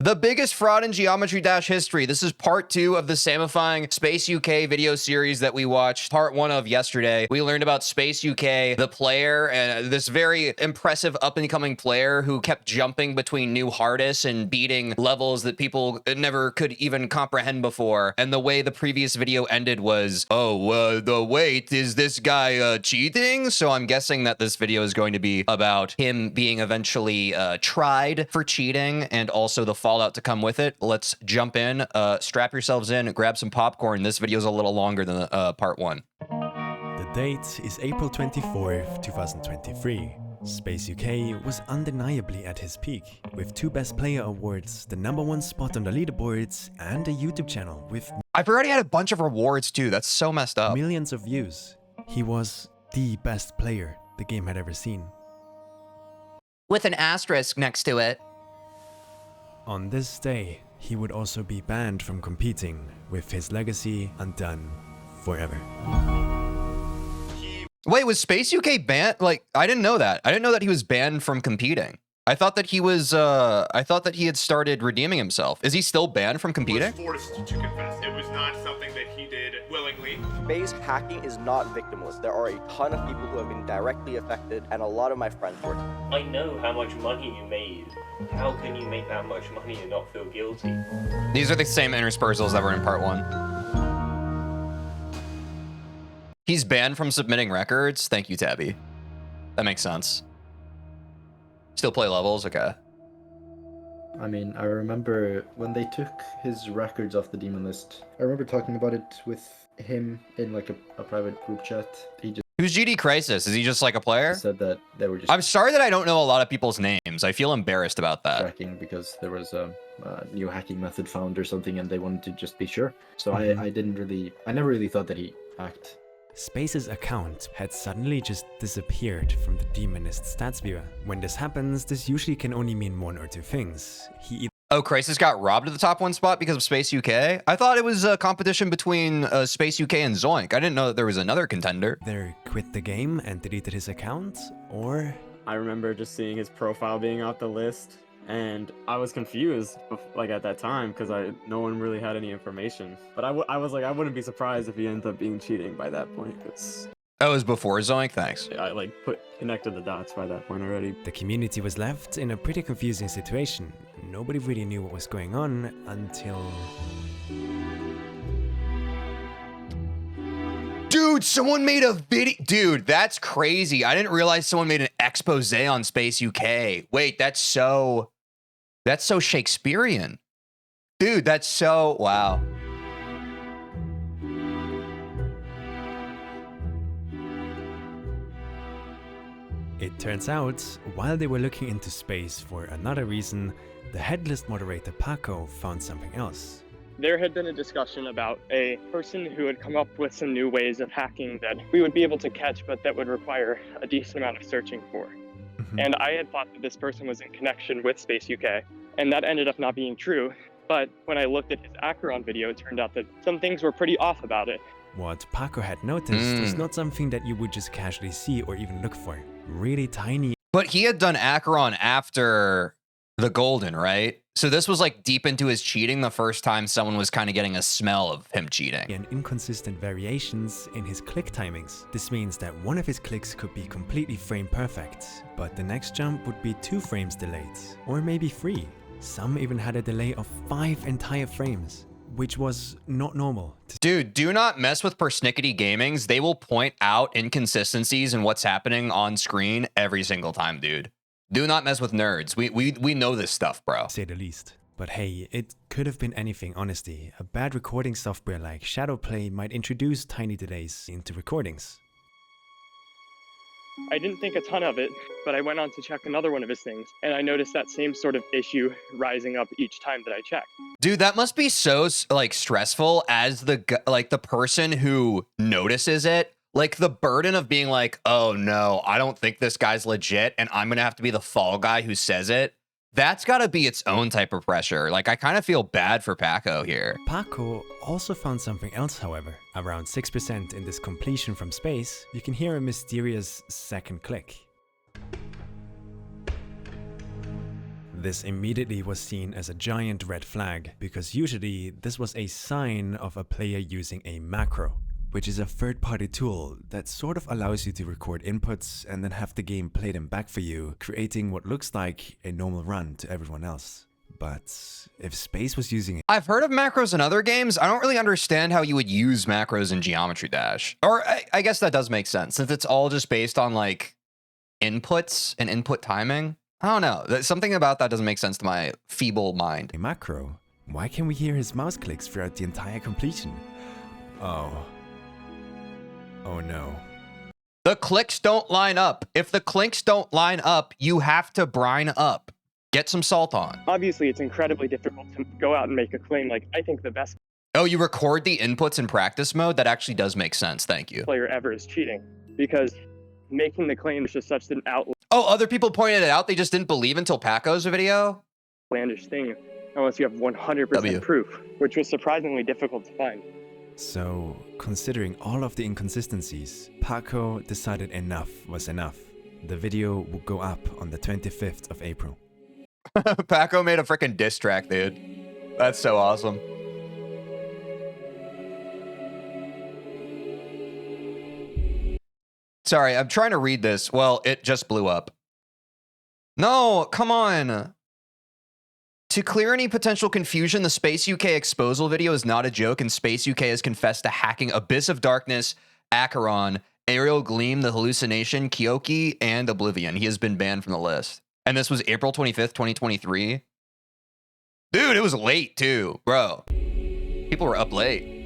The biggest fraud in Geometry Dash history. This is part 2 of the Samifying SpaceUK video series that we watched part 1 of yesterday. We learned about SpaceUK, the player, and this very impressive up-and-coming player who kept jumping between new hardest and beating levels that people never could even comprehend before. And the way the previous video ended was, wait, is this guy cheating? So I'm guessing that this video is going to be about him being eventually tried for cheating and also the fallout to come with it. Let's jump in, strap yourselves in, grab some popcorn. This video is a little longer than part 1. The date is April 24th, 2023. SpaceUK was undeniably at his peak, with 2 Best Player awards, the #1 spot on the leaderboards, and a YouTube channel with I've already had a bunch of rewards too. That's so messed up. millions of views. He was the best player the game had ever seen. With an asterisk next to it. On this day, he would also be banned from competing, with his legacy undone forever. Wait, was SpaceUK banned? Like, I didn't know that. I didn't know that he was banned from competing. I thought that he was, I thought that he had started redeeming himself. Is he still banned from competing? Was forced to confess. It was not something that he did willingly. Space hacking is not victimless. There are a ton of people who have been directly affected, and a lot of my friends were. I know how much money you made. How can you make that much money and not feel guilty? These are the same interspersals that were in part 1. He's banned from submitting records. Thank you, Tabby. That makes sense. Still play levels? Okay. I mean, I remember when they took his records off the demon list. I remember talking about it with him in like a private group chat. He just Who's GD Crisis? Is he just like a player? said that they were just I'm sorry that I don't know a lot of people's names. I feel embarrassed about that. tracking because there was a new hacking method found or something, and they wanted to just be sure. So I never really thought that he hacked. Space's account had suddenly just disappeared from the Demonist stats viewer. When this happens, this usually can only mean 1 or 2 things. He Oh, Crisis got robbed of the top 1 spot because of SpaceUK? I thought it was a competition between SpaceUK and Zoink. I didn't know that there was another contender. either quit the game and deleted his account, or I remember just seeing his profile being off the list, and I was confused, like at that time, because no one really had any information. But I was like, I wouldn't be surprised if he ended up being cheating by that point, because Oh, it was before Zoink? Thanks. I like connected the dots by that point already. the community was left in a pretty confusing situation. Nobody really knew what was going on until... Dude, someone made a video. Dude, that's crazy. I didn't realize someone made an expose on SpaceUK. Wait, that's so Shakespearean. Dude, that's so, wow. It turns out, while they were looking into space for another reason, the headless moderator Paco found something else. There had been a discussion about a person who had come up with some new ways of hacking that we would be able to catch, but that would require a decent amount of searching for. And I had thought that this person was in connection with SpaceUK, and that ended up not being true. But when I looked at his Acheron video, it turned out that some things were pretty off about it. What Paco had noticed was not something that you would just casually see or even look for. Really tiny But he had done Acheron after the Golden, right? So this was like deep into his cheating the first time someone was kind of getting a smell of him cheating. and inconsistent variations in his click timings. This means that one of his clicks could be completely frame perfect, but the next jump would be 2 frames delayed, or maybe 3. Some even had a delay of 5 entire frames, which was not normal. Dude, do not mess with Persnickety Gamings. They will point out inconsistencies in what's happening on screen every single time, dude. Do not mess with nerds. We know this stuff, bro. To say the least. But hey, it could have been anything, honestly. A bad recording software like Shadowplay might introduce tiny delays into recordings. I didn't think a ton of it, but I went on to check another one of his things, and I noticed that same sort of issue rising up each time that I checked. Dude, that must be so like stressful as the person who notices it. Like the burden of being like, oh no, I don't think this guy's legit, and I'm gonna have to be the fall guy who says it. That's gotta be its own type of pressure. Like, I kind of feel bad for Paco here. Paco also found something else, however. Around 6% in this completion from space, you can hear a mysterious second click. This immediately was seen as a giant red flag, because usually this was a sign of a player using a macro, which is a third-party tool that sort of allows you to record inputs and then have the game play them back for you, creating what looks like a normal run to everyone else. But if Space was using it, I've heard of macros in other games. I don't really understand how you would use macros in Geometry Dash. Or I guess that does make sense, since it's all just based on like inputs and input timing. I don't know. Something about that doesn't make sense to my feeble mind. a macro, why can we hear his mouse clicks throughout the entire completion? Oh no. The clicks don't line up. If the clicks don't line up, you have to brine up. Get some salt on. Obviously, it's incredibly difficult to go out and make a claim like, I think the best Oh, you record the inputs in practice mode? That actually does make sense. Thank you. player ever is cheating, because making the claim is just such an Oh, other people pointed it out. They just didn't believe until Paco's video. outlandish thing unless you have 100% W. proof, which was surprisingly difficult to find. So, considering all of the inconsistencies, Paco decided enough was enough. The video will go up on the 25th of April. Paco made a freaking diss track, dude. That's so awesome. Sorry, I'm trying to read this. Well, it just blew up. No, come on. To clear any potential confusion, the SpaceUK exposal video is not a joke, and SpaceUK has confessed to hacking Abyss of Darkness, Acheron, Aerial Gleam, The Hallucination, Kyoki, and Oblivion. He has been banned from the list. And this was April 25th, 2023. Dude, it was late too, bro. People were up late.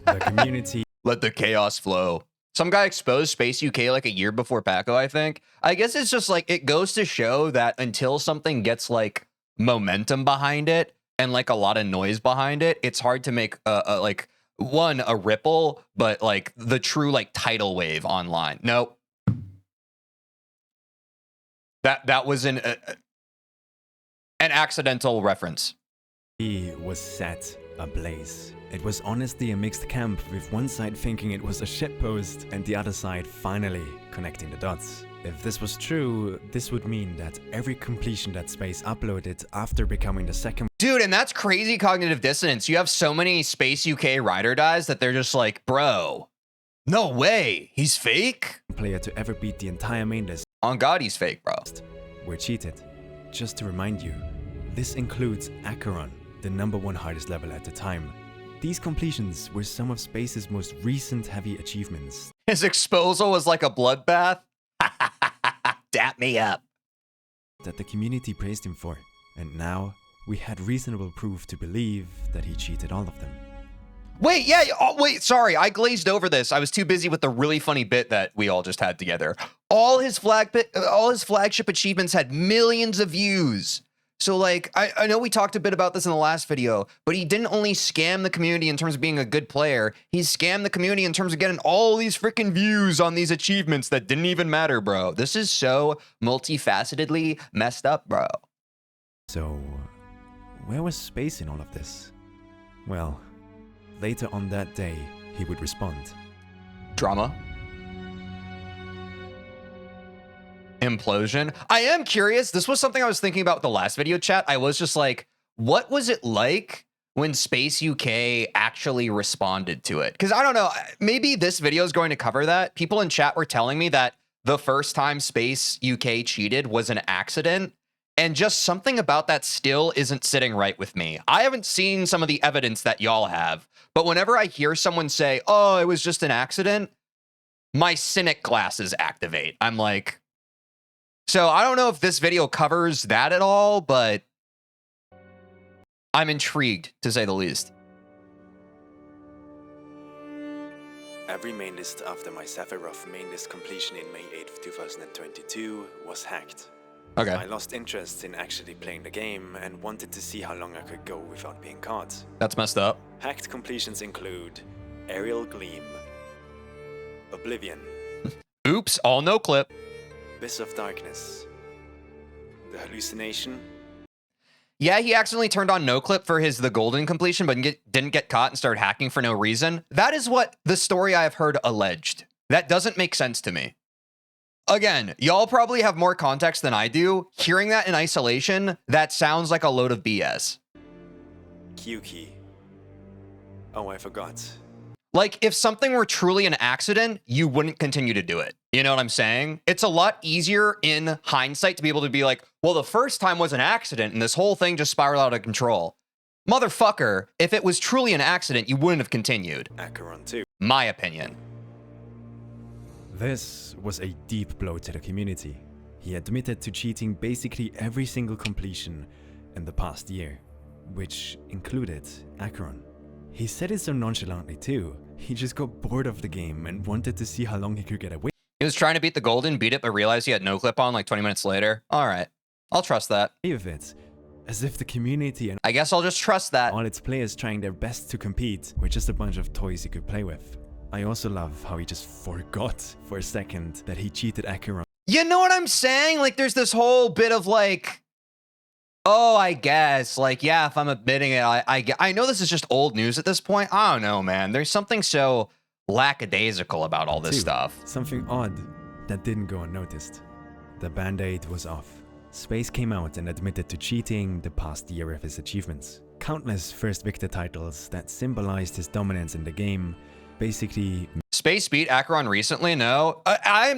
The community Let the chaos flow. Some guy exposed SpaceUK like a year before Paco, I think. I guess it's just like, it goes to show that until something gets like momentum behind it and like a lot of noise behind it, it's hard to make like a ripple, but like the true like tidal wave online. Nope. That was an accidental reference. was set ablaze. It was honestly a mixed camp, with one side thinking it was a shitpost and the other side finally connecting the dots. If this was true, this would mean that every completion that Space uploaded after becoming the second Dude, and that's crazy cognitive dissonance. You have so many SpaceUK ride or dies that they're just like, bro, no way, he's fake? player to ever beat the entire main list On God, he's fake, bro. were cheated. Just to remind you, this includes Acheron, the #1 hardest level at the time. These completions were some of Space's most recent heavy achievements. His exposal was like a bloodbath. Dap me up. That the community praised him for, and now we had reasonable proof to believe that he cheated all of them. Wait, yeah, oh, wait, sorry, I glazed over this. I was too busy with the really funny bit that we all just had together. All his flagship achievements had millions of views. So like, I know we talked a bit about this in the last video, but he didn't only scam the community in terms of being a good player, he scammed the community in terms of getting all these freaking views on these achievements that didn't even matter, bro. This is so multifacetedly messed up, bro. So, where was Space in all of this? Well, later on that day, he would respond. Drama. Implosion. I am curious. This was something I was thinking about with the last video chat. I was just like, what was it like when SpaceUK actually responded to it? Because I don't know, maybe this video is going to cover that. People in chat were telling me that the first time SpaceUK cheated was an accident, and just something about that still isn't sitting right with me. I haven't seen some of the evidence that y'all have, but whenever I hear someone say, oh, it was just an accident, my cynic glasses activate. I'm like, so I don't know if this video covers that at all, but I'm intrigued, to say the least. Every main list after my Sephiroth main list completion in May 8th, 2022 was hacked. Okay. I lost interest in actually playing the game and wanted to see how long I could go without being caught. That's messed up. Hacked completions include Aerial Gleam, Oblivion, Oops, all no clip. Abyss of Darkness, The Hallucination. Yeah, he accidentally turned on no clip for the golden completion, but didn't get caught and started hacking for no reason. That is what the story I have heard alleged. That doesn't make sense to me. Again, y'all probably have more context than I do. Hearing that in isolation, that sounds like a load of BS. Q key. Oh, I forgot. Like, if something were truly an accident, you wouldn't continue to do it. You know what I'm saying? It's a lot easier in hindsight to be able to be like, well, the first time was an accident and this whole thing just spiraled out of control. Motherfucker, if it was truly an accident, you wouldn't have continued. Acheron too. My opinion. This was a deep blow to the community. He admitted to cheating basically every single completion in the past year, which included Acheron. He said it so nonchalantly too. He just got bored of the game and wanted to see how long he could get away. He was trying to beat the golden, beat it, but realized he had no clip on like 20 minutes later. All right, I'll trust that. With it, as if the community and I guess I'll just trust that. all its players trying their best to compete were just a bunch of toys he could play with. I also love how he just forgot for a second that he cheated Acheron. You know what I'm saying? Like, there's this whole bit of like, oh, I guess, like, yeah, if I'm admitting it, I know this is just old news at this point. I don't know, man. There's something so lackadaisical about all this stuff. Something odd that didn't go unnoticed. The band-aid was off. Space came out and admitted to cheating the past year of his achievements. Countless first Victor titles that symbolized his dominance in the game basically... Space beat Acheron recently? No.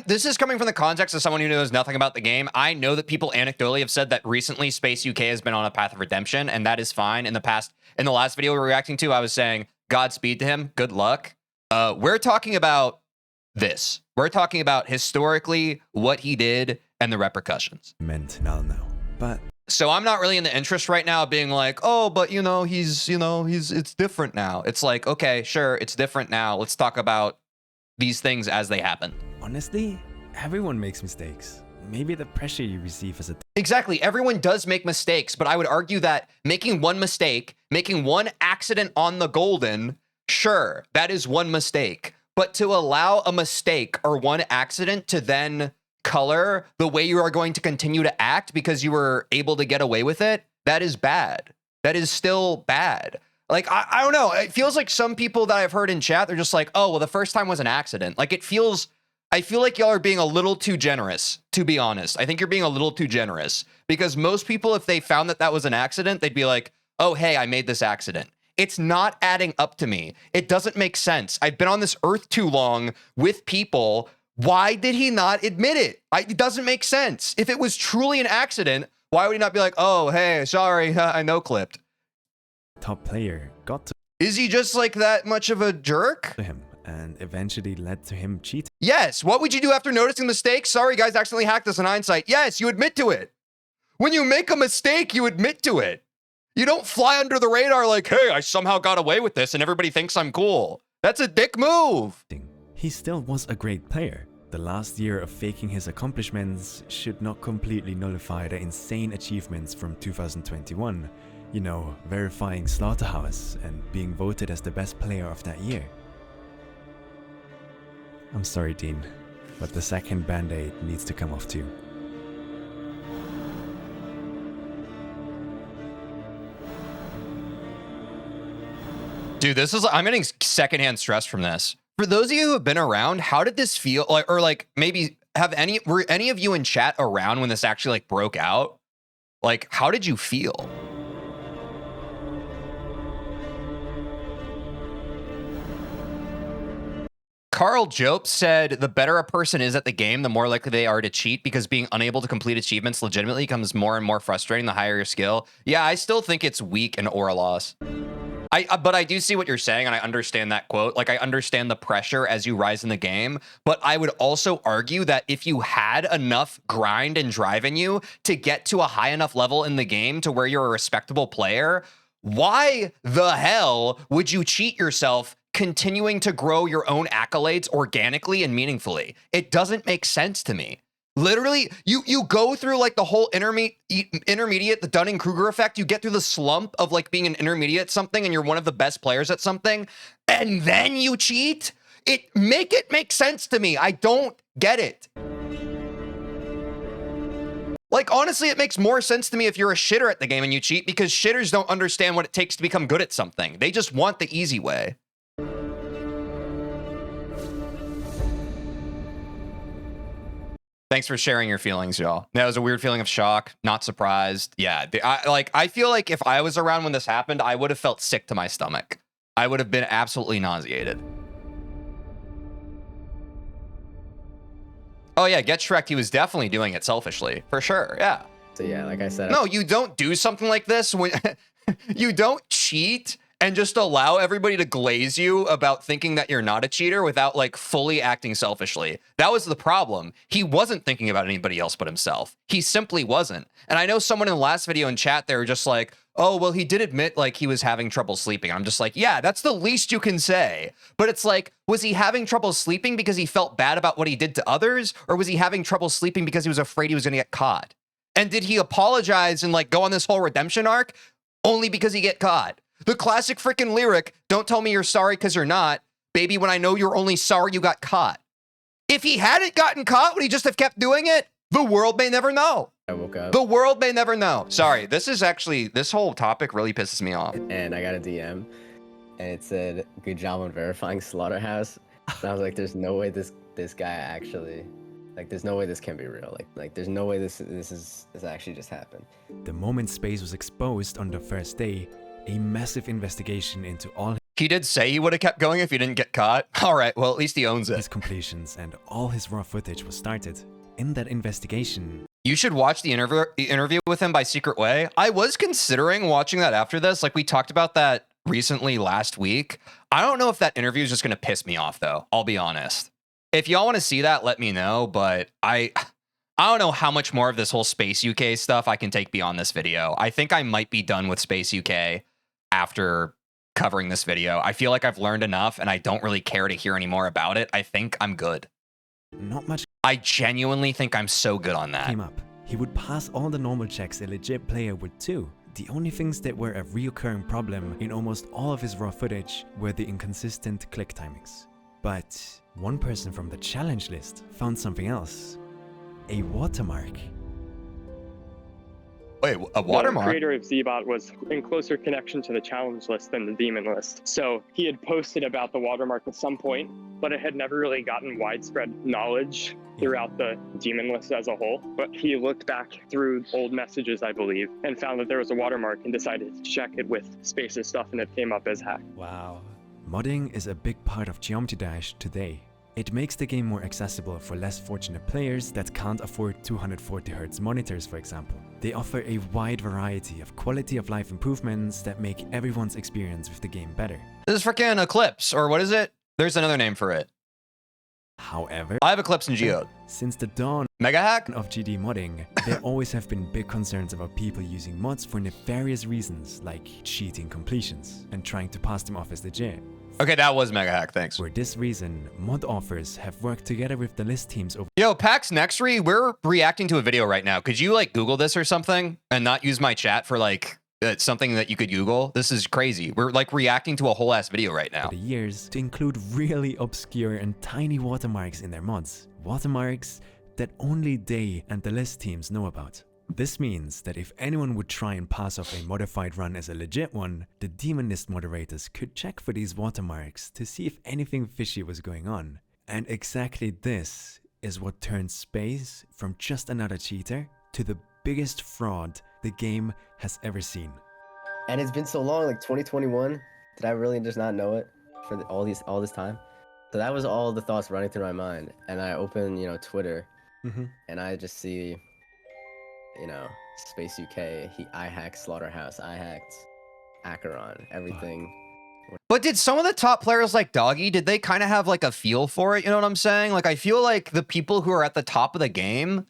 This is coming from the context of someone who knows nothing about the game. I know that people anecdotally have said that recently SpaceUK has been on a path of redemption, and that is fine. In the last video we were reacting to, I was saying, Godspeed to him, good luck. We're talking about this. We're talking about historically what he did and the repercussions. meant null now. But so I'm not really in the interest right now of being like, oh, but it's different now. It's like, okay, sure, it's different now. Let's talk about these things as they happen. honestly, everyone makes mistakes. Maybe the pressure you receive as a Exactly. Everyone does make mistakes, but I would argue that making one mistake, making one accident on the golden, sure, that is one mistake. But to allow a mistake or one accident to then color the way you are going to continue to act because you were able to get away with it, that is bad. That is still bad. Like, I don't know. It feels like some people that I've heard in chat, they're just like, oh, well, the first time was an accident. Like, I feel like y'all are being a little too generous, to be honest. I think you're being a little too generous because most people, if they found that that was an accident, they'd be like, oh, hey, I made this accident. It's not adding up to me. It doesn't make sense. I've been on this earth too long with people. Why did he not admit it? It doesn't make sense. If it was truly an accident, why would he not be like, oh, hey, sorry, I no-clipped? top player got Is he just like that much of a jerk? to him and eventually led to him cheating. Yes. What would you do after noticing the mistake? Sorry, guys, accidentally hacked this in hindsight. Yes, you admit to it. When you make a mistake, you admit to it. You don't fly under the radar like, hey, I somehow got away with this and everybody thinks I'm cool. That's a dick move. He still was a great player. The last year of faking his accomplishments should not completely nullify the insane achievements from 2021. You know, verifying Slaughterhouse and being voted as the best player of that year. I'm sorry, Dean, but the second band-aid needs to come off too. Dude, I'm getting secondhand stress from this. For those of you who have been around, how did this feel? Like, or like maybe were any of you in chat around when this actually like broke out? Like, how did you feel? Carl Jope said, the better a person is at the game, the more likely they are to cheat because being unable to complete achievements legitimately becomes more and more frustrating the higher your skill. Yeah, I still think it's weak and or a loss. But I do see what you're saying, and I understand that quote. Like, I understand the pressure as you rise in the game, but I would also argue that if you had enough grind and drive in you to get to a high enough level in the game to where you're a respectable player, why the hell would you cheat yourself continuing to grow your own accolades organically and meaningfully? It doesn't make sense to me. Literally, you go through like the whole intermediate, the Dunning-Kruger effect. You get through the slump of like being an intermediate at something and you're one of the best players at something, and then you cheat. Make it make sense to me. I don't get it. Like, honestly, it makes more sense to me if you're a shitter at the game and you cheat, because shitters don't understand what it takes to become good at something. They just want the easy way. Thanks for sharing your feelings, y'all. That was a weird feeling of shock, not surprised. Yeah, I feel like if I was around when this happened, I would have felt sick to my stomach. I would have been absolutely nauseated. Oh yeah, get Shrek. He was definitely doing it selfishly, for sure. Yeah. So yeah, like I said, No, you don't do something like this when you don't cheat and just allow everybody to glaze you about thinking that you're not a cheater without like fully acting selfishly. That was the problem. He wasn't thinking about anybody else but himself. He simply wasn't. And I know someone in the last video in chat, they were just like, oh, well, he did admit like he was having trouble sleeping. I'm just like, yeah, that's the least you can say. But it's like, was he having trouble sleeping because he felt bad about what he did to others? Or was he having trouble sleeping because he was afraid he was going to get caught? And did he apologize and like go on this whole redemption arc only because he get caught? The classic freaking lyric, don't tell me you're sorry because you're not, baby, when I know you're only sorry you got caught. If he hadn't gotten caught, would he just have kept doing it? The world may never know. I woke up The world may never know. Sorry, this whole topic really pisses me off. and I got a DM, and it said, "Good job on verifying Slaughterhouse." And I was like, "There's no way this guy actually, like, there's no way this can be real. Like, there's no way this actually just happened." The moment Space was exposed on the first day, a massive investigation into all He did say he would have kept going if he didn't get caught. All right, well, at least he owns his it. completions and all his raw footage was started. In that investigation, You should watch the interview with him by Secret Way. I was considering watching that after this. Like, we talked about that recently last week. I don't know if that interview is just going to piss me off, though. I'll be honest. If y'all want to see that, let me know. But I don't know how much more of this whole SpaceUK stuff I can take beyond this video. I think I might be done with SpaceUK after covering this video. I feel like I've learned enough and I don't really care to hear any more about it. I think I'm good. not much I genuinely think I'm so good on that. came up. He would pass all the normal checks a legit player would too. The only things that were a reoccurring problem in almost all of his raw footage were the inconsistent click timings. But one person from the challenge list found something else. A watermark. Wait, a The watermark? creator of Zbot was in closer connection to the challenge list than the demon list. So he had posted about the watermark at some point, but it had never really gotten widespread knowledge throughout the demon list as a whole. But he looked back through old messages, I believe, and found that there was a watermark and decided to check it with Space's stuff, and it came up as hacked. Wow. Modding is a big part of Geometry Dash today. It makes the game more accessible for less fortunate players that can't afford 240Hz monitors, for example. They offer a wide variety of quality of life improvements that make everyone's experience with the game better. This is freaking Eclipse, or what is it? There's another name for it. However, I have Eclipse in Geode. since the dawn Mega hack? of GD modding, there always have been big concerns about people using mods for nefarious reasons like cheating completions and trying to pass them off as legit. Okay, that was Mega hack, thanks. For this reason, mod authors have worked together with the list teams over Yo, Pax Nextry, we're reacting to a video right now. Could you like Google this or something and not use my chat for like something that you could Google? This is crazy. We're like reacting to a whole ass video right now. the years to include really obscure and tiny watermarks in their mods. Watermarks that only they and the list teams know about. This means that if anyone would try and pass off a modified run as a legit one, the demon list moderators could check for these watermarks to see if anything fishy was going on. And exactly this is what turned Space from just another cheater to the biggest fraud the game has ever seen. And it's been so long, like 2021. Did I really just not know it for all this time? So that was all the thoughts running through my mind. And I open, Twitter, and I just see, SpaceUK. I hacked Slaughterhouse. I hacked Acheron. Everything. But did some of the top players like Doggie, did they kind of have like a feel for it? You know what I'm saying? Like, I feel like the people who are at the top of the game,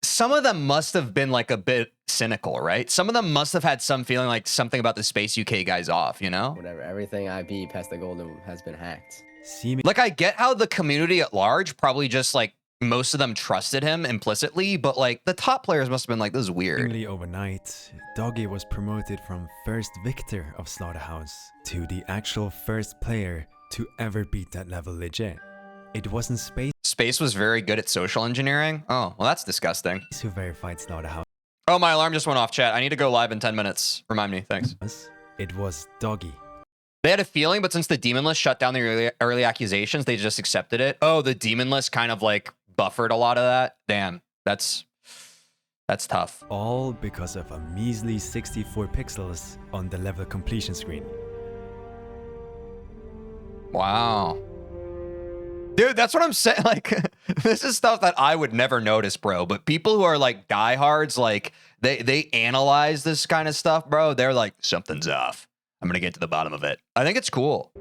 some of them must have been like a bit cynical, right? Some of them must have had some feeling like something about the SpaceUK guys off, you know? Whatever. Everything I beat past the golden has been hacked. Like, I get how the community at large probably just like most of them trusted him implicitly, but like the top players must have been like, this is weird. Seemingly overnight, Doggie was promoted from first victor of Slaughterhouse to the actual first player to ever beat that level legit. It wasn't Space was very good at social engineering. Oh, well, that's disgusting. who verified Slaughterhouse. Oh, my alarm just went off, chat. I need to go live in 10 minutes. Remind me, thanks. It was Doggie. They had a feeling, but since the demon list shut down the early accusations, they just accepted it. Oh, the demon list kind of like buffered a lot of that. Damn, that's tough. All because of a measly 64 pixels on the level completion screen. Wow. Dude, that's what I'm saying. Like, this is stuff that I would never notice, bro. But people who are like diehards, like they analyze this kind of stuff, bro. They're like, something's off. I'm gonna get to the bottom of it. I think it's cool.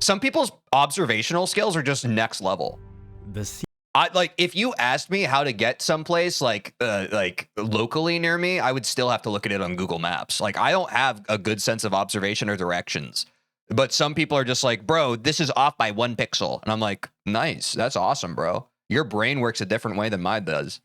Some people's observational skills are just next level. Like, if you asked me how to get someplace like locally near me, I would still have to look at it on Google Maps. Like, I don't have a good sense of observation or directions. But some people are just like, bro, this is off by 1 pixel. And I'm like, nice. That's awesome, bro. Your brain works a different way than mine does.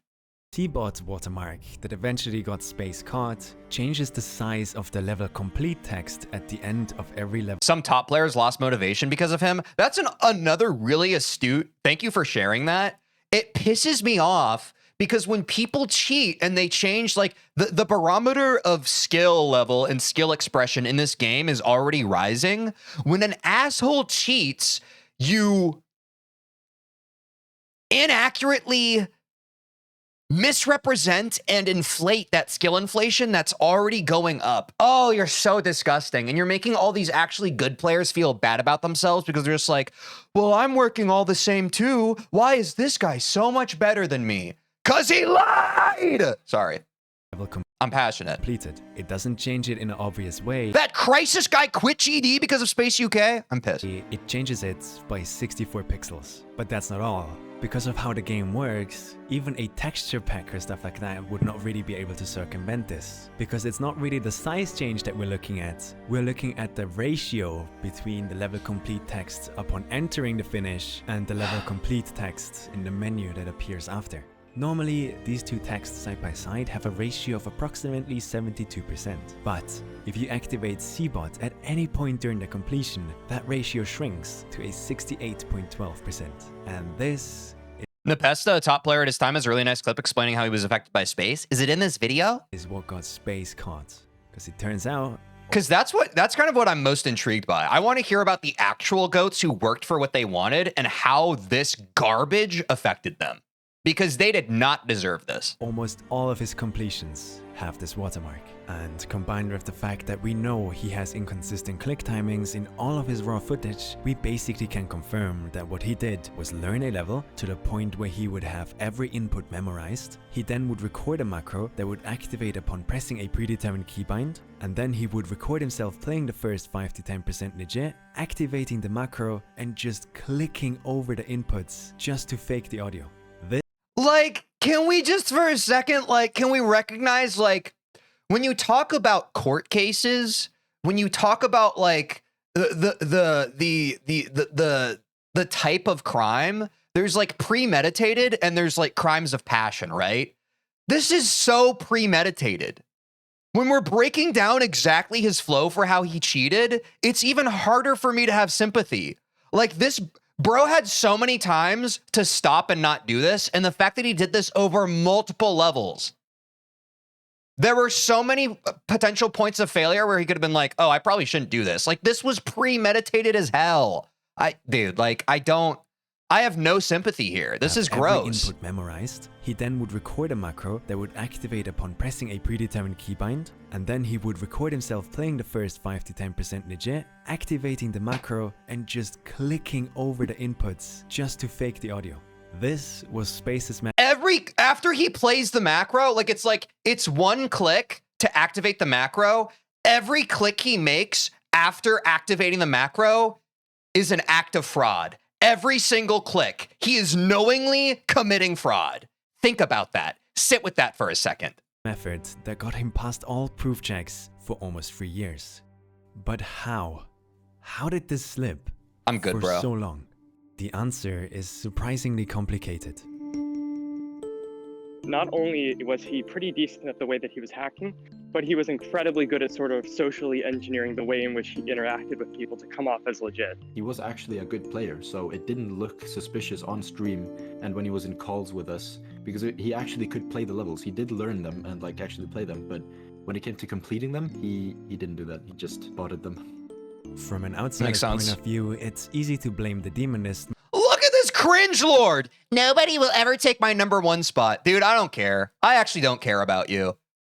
Seabot's watermark that eventually got space caught changes the size of the level complete text at the end of every level. Some top players lost motivation because of him. That's another really astute. Thank you for sharing that. It pisses me off because when people cheat and they change, like the barometer of skill level and skill expression in this game is already rising. When an asshole cheats, you inaccurately misrepresent and inflate that skill inflation that's already going up. Oh, you're so disgusting. And you're making all these actually good players feel bad about themselves because they're just like, well, I'm working all the same too. Why is this guy so much better than me? 'Cause he lied! Sorry. I'm passionate. Completed. It doesn't change it in an obvious way. That crisis guy quit GD because of SpaceUK? I'm pissed. It changes it by 64 pixels. But that's not all. Because of how the game works, even a texture pack or stuff like that would not really be able to circumvent this. Because it's not really the size change that we're looking at. We're looking at the ratio between the level complete text upon entering the finish and the level complete text in the menu that appears after. Normally, these two texts side by side have a ratio of approximately 72%. But if you activate Seabot at any point during the completion, that ratio shrinks to a 68.12%. And this Nepesta, a top player at his time, has a really nice clip explaining how he was affected by space. Is it in this video? is what got space caught. Because it turns out Because that's kind of what I'm most intrigued by. I want to hear about the actual goats who worked for what they wanted and how this garbage affected them. Because they did not deserve this. almost all of his completions have this watermark. And combined with the fact that we know he has inconsistent click timings in all of his raw footage, we basically can confirm that what he did was learn a level to the point where he would have every input memorized. He then would record a macro that would activate upon pressing a predetermined keybind, and then he would record himself playing the first 5 to 10% legit, activating the macro and just clicking over the inputs just to fake the audio. Like, can we just for a second, like, can we recognize, like, when you talk about court cases, when you talk about like the type of crime, there's like premeditated and there's like crimes of passion, right? This is so premeditated. When we're breaking down exactly his flow for how he cheated, it's even harder for me to have sympathy. Like, this bro had so many times to stop and not do this, and the fact that he did this over multiple levels. There were so many potential points of failure where he could have been like, oh, I probably shouldn't do this. Like, this was premeditated as hell. Dude, like, I have no sympathy here. This is gross. Input memorized. He then would record a macro that would activate upon pressing a predetermined keybind, and then he would record himself playing the first 5 to 10% legit, activating the macro and just clicking over the inputs just to fake the audio. This was Space's after he plays the macro, like it's one click to activate the macro. Every click he makes after activating the macro is an act of fraud. Every single click, he is knowingly committing fraud. Think about that. Sit with that for a second. method that got him past all proof checks for almost 3 years. But how? How did this slip? I'm good, for bro. so long? The answer is surprisingly complicated. Not only was he pretty decent at the way that he was hacking, but he was incredibly good at sort of socially engineering the way in which he interacted with people to come off as legit. He was actually a good player, so it didn't look suspicious on stream and when he was in calls with us, because he actually could play the levels. He did learn them and like actually play them, but when it came to completing them, he didn't do that. He just botted them. From an outsider's point of view, it's easy to blame the demonist. Look at this Cringe Lord. Nobody will ever take my #1 spot. Dude, I don't care. I actually don't care about you.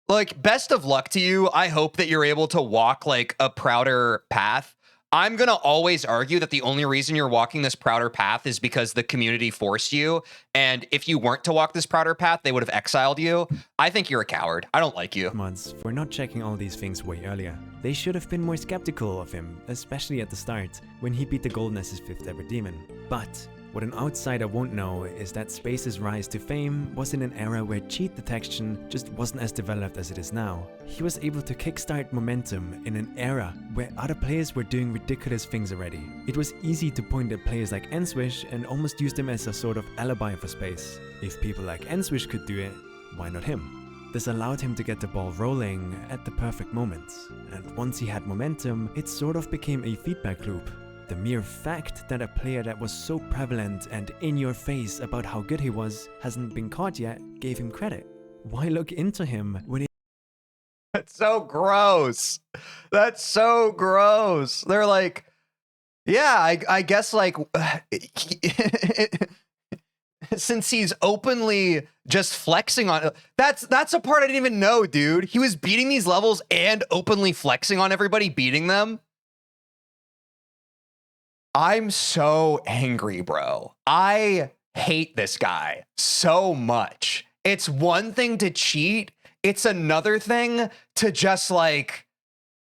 Like, best of luck to you. I hope that you're able to walk like a prouder path. I'm going to always argue that the only reason you're walking this prouder path is because the community forced you. And if you weren't to walk this prouder path, they would have exiled you. I think you're a coward. I don't like you. Mods for not checking all these things way earlier. They should have been more skeptical of him, especially at the start, when he beat the Golden as his 5th ever demon. But what an outsider won't know is that Space's rise to fame was in an era where cheat detection just wasn't as developed as it is now. He was able to kickstart momentum in an era where other players were doing ridiculous things already. It was easy to point at players like Enswish and almost use them as a sort of alibi for Space. If people like Enswish could do it, why not him? This allowed him to get the ball rolling at the perfect moment. And once he had momentum, it sort of became a feedback loop. The mere fact that a player that was so prevalent and in your face about how good he was hasn't been caught yet gave him credit. Why look into him when he— That's so gross. That's so gross. They're like, yeah, I guess like, since he's openly just flexing on, that's a part I didn't even know, dude. He was beating these levels and openly flexing on everybody beating them. I'm so angry, bro. I hate this guy so much. It's one thing to cheat. It's another thing to just like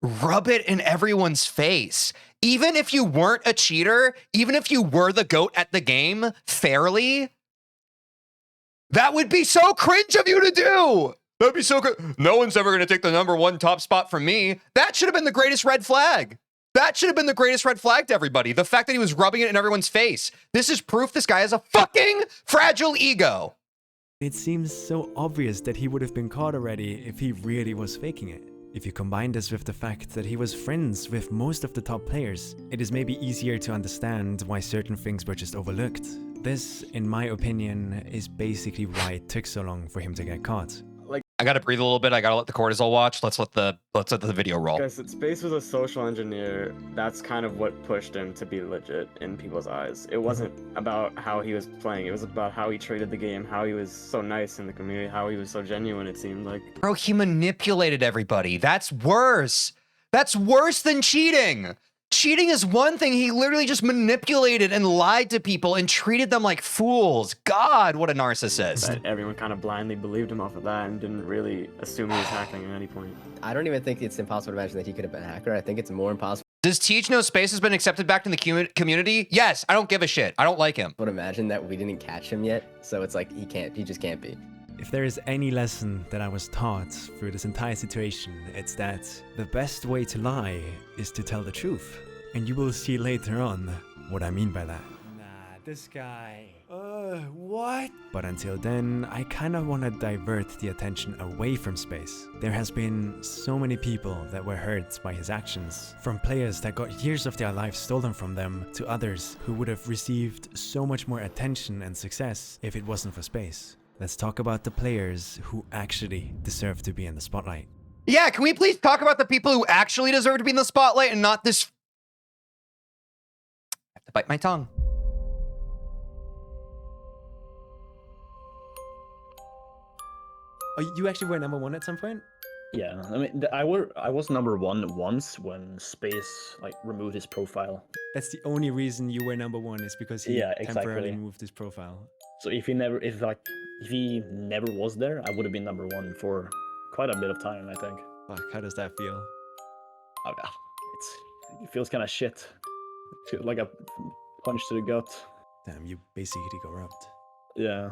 rub it in everyone's face. Even if you weren't a cheater, even if you were the GOAT at the game fairly, that would be so cringe of you to do. That'd be so good. No one's ever going to take the #1 top spot from me. That should have been the greatest red flag. That should have been the greatest red flag to everybody. The fact that he was rubbing it in everyone's face. This is proof this guy has a fucking fragile ego. It seems so obvious that he would have been caught already if he really was faking it. If you combine this with the fact that he was friends with most of the top players, it is maybe easier to understand why certain things were just overlooked. This, in my opinion, is basically why it took so long for him to get caught. I gotta breathe a little bit. I gotta let the cortisol watch. Let's let the video roll. Guys, Space was a social engineer. That's kind of what pushed him to be legit in people's eyes. It wasn't about how he was playing. It was about how he treated the game, how he was so nice in the community, how he was so genuine, it seemed like. Bro, he manipulated everybody. That's worse. That's worse than cheating. Cheating is one thing. He literally just manipulated and lied to people and treated them like fools. God, what a narcissist. But everyone kind of blindly believed him off of that and didn't really assume he was hacking at any point. I don't even think it's impossible to imagine that he could have been a hacker. I think it's more impossible Does Teej know Space has been accepted back in the community? Yes, I don't give a shit. I don't like him. to imagine that we didn't catch him yet. So it's like he just can't be. If there is any lesson that I was taught through this entire situation, it's that the best way to lie is to tell the truth. And you will see later on what I mean by that. Nah, this guy. What? But until then, I kind of want to divert the attention away from Space. There has been so many people that were hurt by his actions. From players that got years of their lives stolen from them, to others who would have received so much more attention and success if it wasn't for Space. Let's talk about the players who actually deserve to be in the spotlight. Yeah, can we please talk about the people who actually deserve to be in the spotlight and not this... I have to bite my tongue. Oh, you actually were #1 at some point? Yeah, I mean, I was #1 once when Space removed his profile. That's the only reason you were #1 is because he temporarily exactly. moved his profile. So if he never was there, I would have been #1 for quite a bit of time, I think. Fuck, how does that feel? Oh, yeah, it feels kind of shit. It feels like a punch to the gut. Damn, you basically got robbed. Yeah.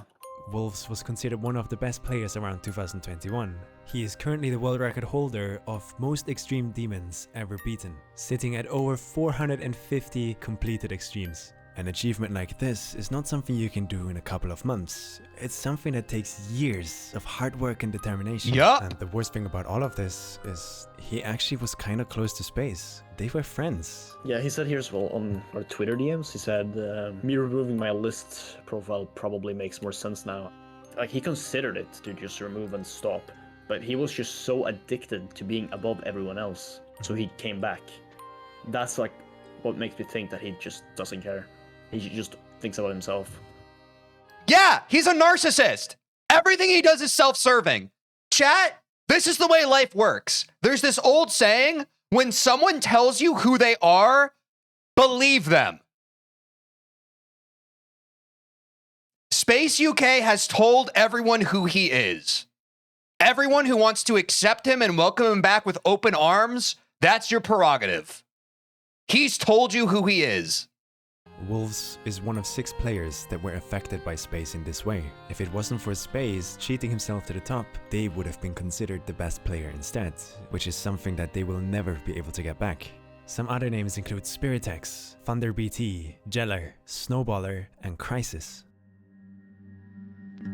Wolves was considered one of the best players around 2021. He is currently the world record holder of most extreme demons ever beaten, sitting at over 450 completed extremes. An achievement like this is not something you can do in a couple of months. It's something that takes years of hard work and determination. Yup. And the worst thing about all of this is he actually was kind of close to Space. They were friends. Yeah, he said here as well on our Twitter DMs, he said, me removing my list profile probably makes more sense now. Like, he considered it to just remove and stop, but he was just so addicted to being above everyone else, so he came back. That's like what makes me think that he just doesn't care. He just thinks about himself. Yeah, he's a narcissist. Everything he does is self-serving. Chat, this is the way life works. There's this old saying, when someone tells you who they are, believe them. SpaceUK has told everyone who he is. Everyone who wants to accept him and welcome him back with open arms, that's your prerogative. He's told you who he is. Wolves is one of 6 players that were affected by Space in this way. If it wasn't for Space cheating himself to the top, they would have been considered the best player instead, which is something that they will never be able to get back. Some other names include Spiritex, ThunderBT, Jeller, Snowballer, and Crisis.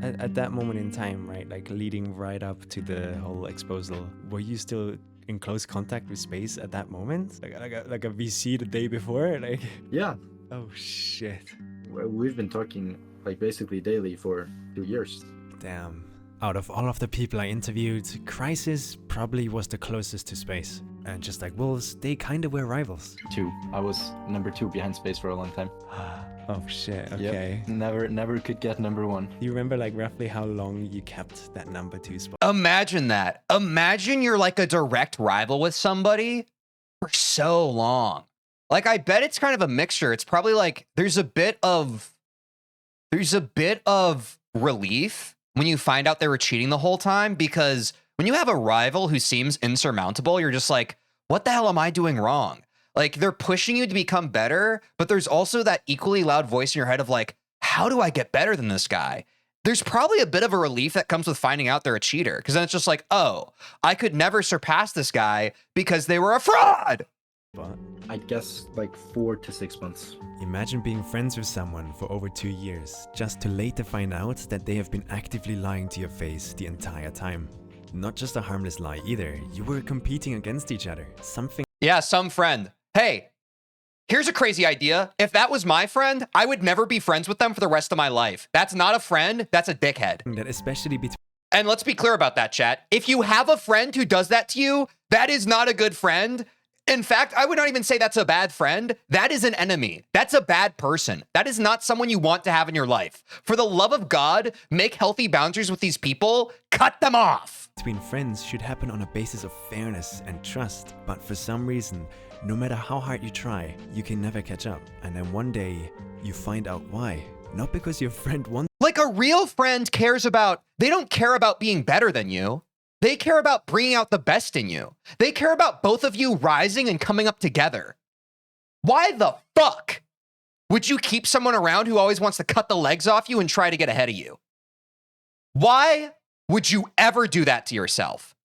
At that moment in time, right, like leading right up to the whole exposal, were you still in close contact with Space at that moment? Like a VC the day before? Like, Yeah, oh shit. we've been talking like basically daily for 2 years. Damn. Out of all of the people I interviewed, Crisis probably was the closest to Space. And just like Wolves, they kinda were rivals. 2. I was number 2 behind Space for a long time. Oh shit, okay. Yep. Never could get number 1. Do you remember like roughly how long you kept that number 2 spot? Imagine that. Imagine you're like a direct rival with somebody for so long. Like, I bet it's kind of a mixture. It's probably like there's a bit of relief when you find out they were cheating the whole time, because when you have a rival who seems insurmountable, you're just like, what the hell am I doing wrong? Like, they're pushing you to become better, but there's also that equally loud voice in your head of like, how do I get better than this guy? There's probably a bit of a relief that comes with finding out they're a cheater, because then it's just like, oh, I could never surpass this guy because they were a fraud. But I guess like 4 to 6 months. imagine being friends with someone for over 2 years, just to later find out that they have been actively lying to your face the entire time. Not just a harmless lie either, you were competing against each other. Something Yeah, some friend. Hey, here's a crazy idea. If that was my friend, I would never be friends with them for the rest of my life. That's not a friend, that's a dickhead. that especially between And let's be clear about that, chat. If you have a friend who does that to you, that is not a good friend. In fact, I would not even say that's a bad friend. That is an enemy. That's a bad person. That is not someone you want to have in your life. For the love of God, make healthy boundaries with these people. Cut them off. friends should happen on a basis of fairness and trust, but for some reason, no matter how hard you try, you can never catch up. And then one day, you find out why. Not because your friend wants. Like, a real friend they don't care about being better than you. They care about bringing out the best in you. They care about both of you rising and coming up together. Why the fuck would you keep someone around who always wants to cut the legs off you and try to get ahead of you? Why would you ever do that to yourself?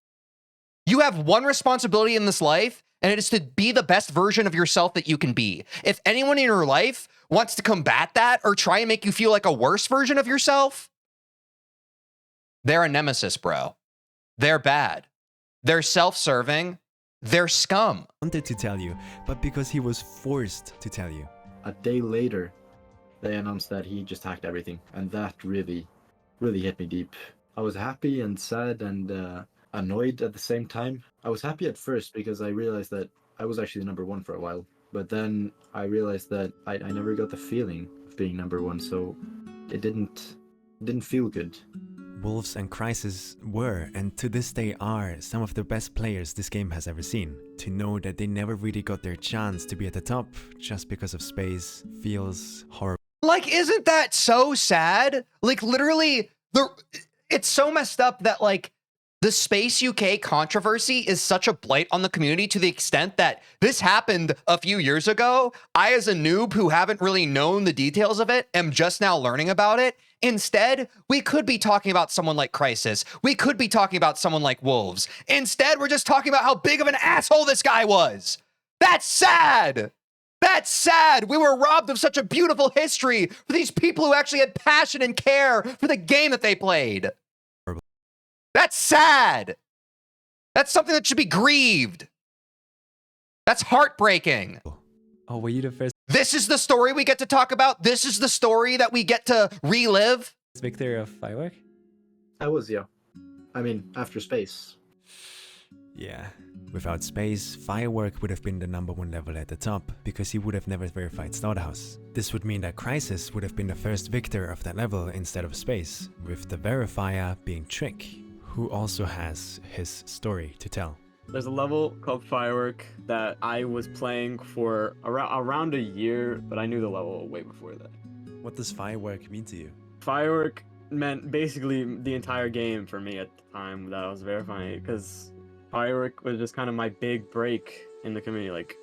You have one responsibility in this life, and it is to be the best version of yourself that you can be. If anyone in your life wants to combat that or try and make you feel like a worse version of yourself, they're a nemesis, bro. They're bad. They're self-serving. They're scum. Wanted to tell you, but because he was forced to tell you. A day later, they announced that he just hacked everything, and that really hit me deep. I was happy and sad and annoyed at the same time. I was happy at first because I realized that I was actually number 1 for a while, but then I realized that I never got the feeling of being number 1, so it didn't feel good. Wolves and Crisis were, and to this day are, some of the best players this game has ever seen. To know that they never really got their chance to be at the top just because of Space feels horrible. Like, isn't that so sad? Like, literally, it's so messed up that, like, the SpaceUK controversy is such a blight on the community to the extent that this happened a few years ago. I, as a noob who haven't really known the details of it, am just now learning about it. Instead, we could be talking about someone like Crisis. We could be talking about someone like Wolves. Instead, we're just talking about how big of an asshole this guy was. That's sad. That's sad. We were robbed of such a beautiful history for these people who actually had passion and care for the game that they played. That's sad. That's something that should be grieved. That's heartbreaking. Oh, were you the first This is the story we get to talk about? This is the story that we get to relive? victor of Firework? I was, yeah. I mean, after Space. Yeah. Without Space, Firework would have been the #1 level at the top, because he would have never verified Slaughterhouse. This would mean that Crisis would have been the first victor of that level instead of Space, with the verifier being Trick, who also has his story to tell. There's a level called Firework that I was playing for around a year, but I knew the level way before that. What does Firework mean to you? Firework meant basically the entire game for me at the time that I was verifying it, because Firework was just kind of my big break in the community. Like,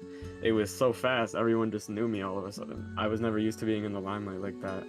it was so fast, everyone just knew me all of a sudden. I was never used to being in the limelight like that.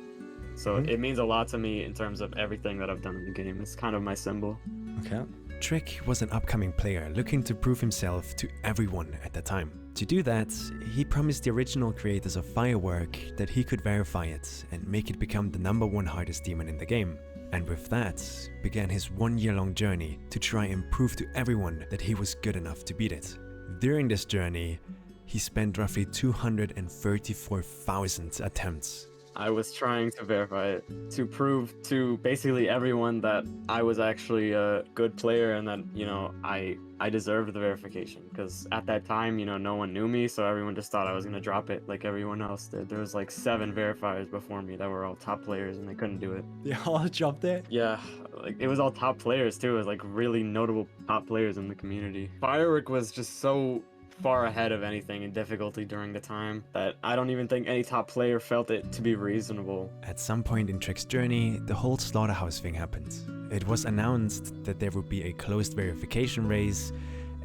So it means a lot to me in terms of everything that I've done in the game. It's kind of my symbol. Okay. Trick was an upcoming player looking to prove himself to everyone at the time. To do that, he promised the original creators of Firework that he could verify it and make it become the #1 hardest demon in the game. And with that, began his 1-year-long journey to try and prove to everyone that he was good enough to beat it. During this journey, he spent roughly 234,000 attempts. I was trying to verify it, to prove to basically everyone that I was actually a good player and that, you know, I deserved the verification. Because at that time, you know, no one knew me, so everyone just thought I was going to drop it like everyone else did. There was like 7 verifiers before me that were all top players and they couldn't do it. They all dropped it? Yeah, like it was all top players too. It was like really notable top players in the community. Firework was just so far ahead of anything in difficulty during the time that I don't even think any top player felt it to be reasonable. At some point in Trick's journey, the whole Slaughterhouse thing happened. It was announced that there would be a closed verification race,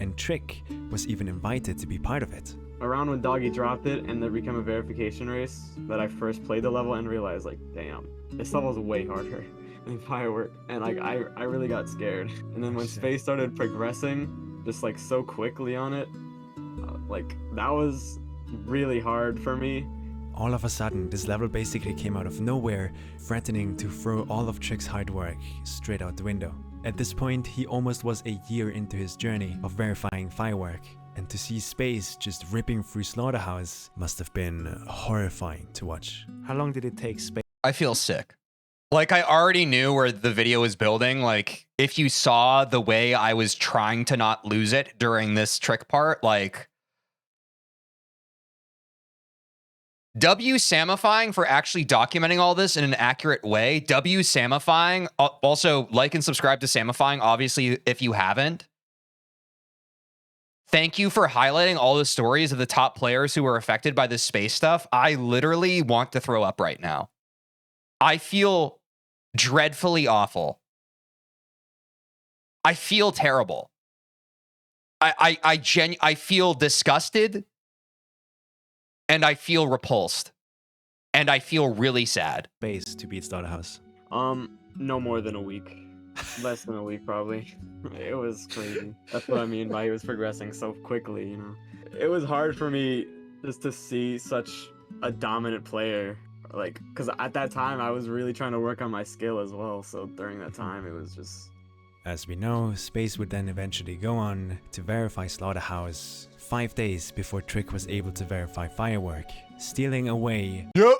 and Trick was even invited to be part of it. Around when Doggie dropped it and there became a verification race, that I first played the level and realized, like, damn, this level is way harder than Firework, and like I really got scared. And then when Space started progressing just like so quickly on it, like, that was really hard for me. All of a sudden, this level basically came out of nowhere, threatening to throw all of Trick's hard work straight out the window. At this point, he almost was a year into his journey of verifying Firework, and to see Space just ripping through Slaughterhouse must have been horrifying to watch. How long did it take Space? I feel sick. Like, I already knew where the video was building. Like, if you saw the way I was trying to not lose it during this Trick part, like, W Samifying for actually documenting all this in an accurate way. W Samifying, also like and subscribe to Samifying, obviously, if you haven't. Thank you for highlighting all the stories of the top players who were affected by this space stuff. I literally want to throw up right now. I feel dreadfully awful. I feel terrible. I feel disgusted. And I feel repulsed. And I feel really sad. Space to beat Slaughterhouse? No more than a week. Less than a week, probably. It was crazy. That's what I mean by he was progressing so quickly, you know. It was hard for me just to see such a dominant player. Like, because at that time, I was really trying to work on my skill as well. So during that time, it was just... As we know, Space would then eventually go on to verify Slaughterhouse 5 days before Trick was able to verify Firework, stealing away. Yeah,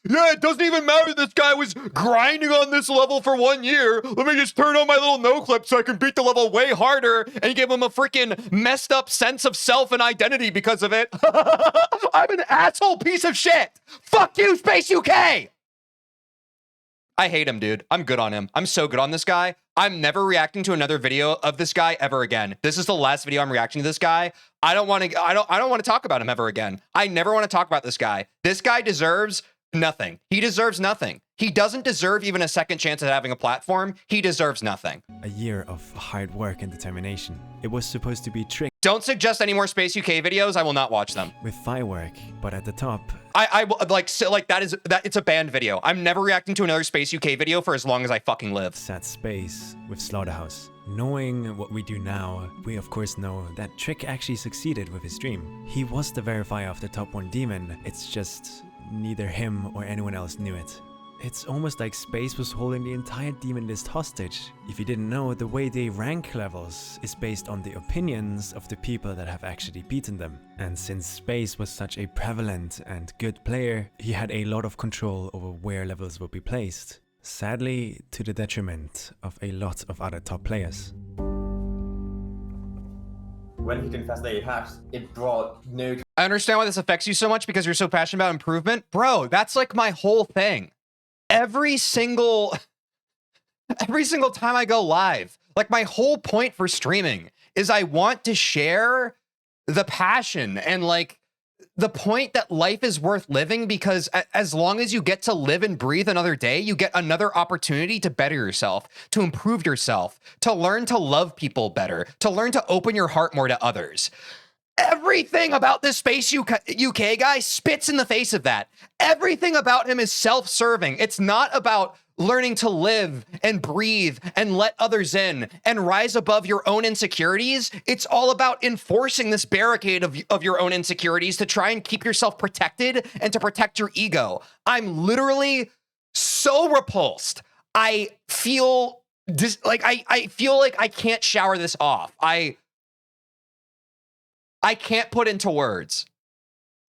yeah, it doesn't even matter this guy was grinding on this level for 1 year. Let me just turn on my little no clip so I can beat the level way harder and give him a freaking messed up sense of self and identity because of it. I'm an asshole piece of shit. Fuck you, SpaceUK. I hate him, dude. I'm good on him. I'm so good on this guy. I'm never reacting to another video of this guy ever again. This is the last video I'm reacting to this guy. I don't want to talk about him ever again. I never want to talk about this guy. This guy deserves nothing. He deserves nothing. He doesn't deserve even a second chance at having a platform. He deserves nothing. A year of hard work and determination. It was supposed to be Trick. Don't suggest any more SpaceUK videos. I will not watch them. With Firework, but at the top. I it's a banned video. I'm never reacting to another SpaceUK video for as long as I fucking live. Sat Space with Slaughterhouse. Knowing what we do now, we of course know that Trick actually succeeded with his dream. He was the verifier of the top 1 demon. It's just neither him or anyone else knew it. It's almost like Space was holding the entire demon list hostage. If you didn't know, the way they rank levels is based on the opinions of the people that have actually beaten them. And since Space was such a prevalent and good player, he had a lot of control over where levels would be placed. Sadly, to the detriment of a lot of other top players. when he confessed that he hacked, it brought new. I understand why this affects you so much because you're so passionate about improvement. Bro, that's like my whole thing. Every single time I go live, like my whole point for streaming is I want to share the passion and like the point that life is worth living, because as long as you get to live and breathe another day, you get another opportunity to better yourself, to improve yourself, to learn to love people better, to learn to open your heart more to others. Everything about this SpaceUK guy spits in the face of that. Everything about him is self-serving. It's not about learning to live and breathe and let others in and rise above your own insecurities. It's all about enforcing this barricade of your own insecurities to try and keep yourself protected and to protect your ego. I'm literally so repulsed. I feel I feel like I can't shower this off. I can't put into words.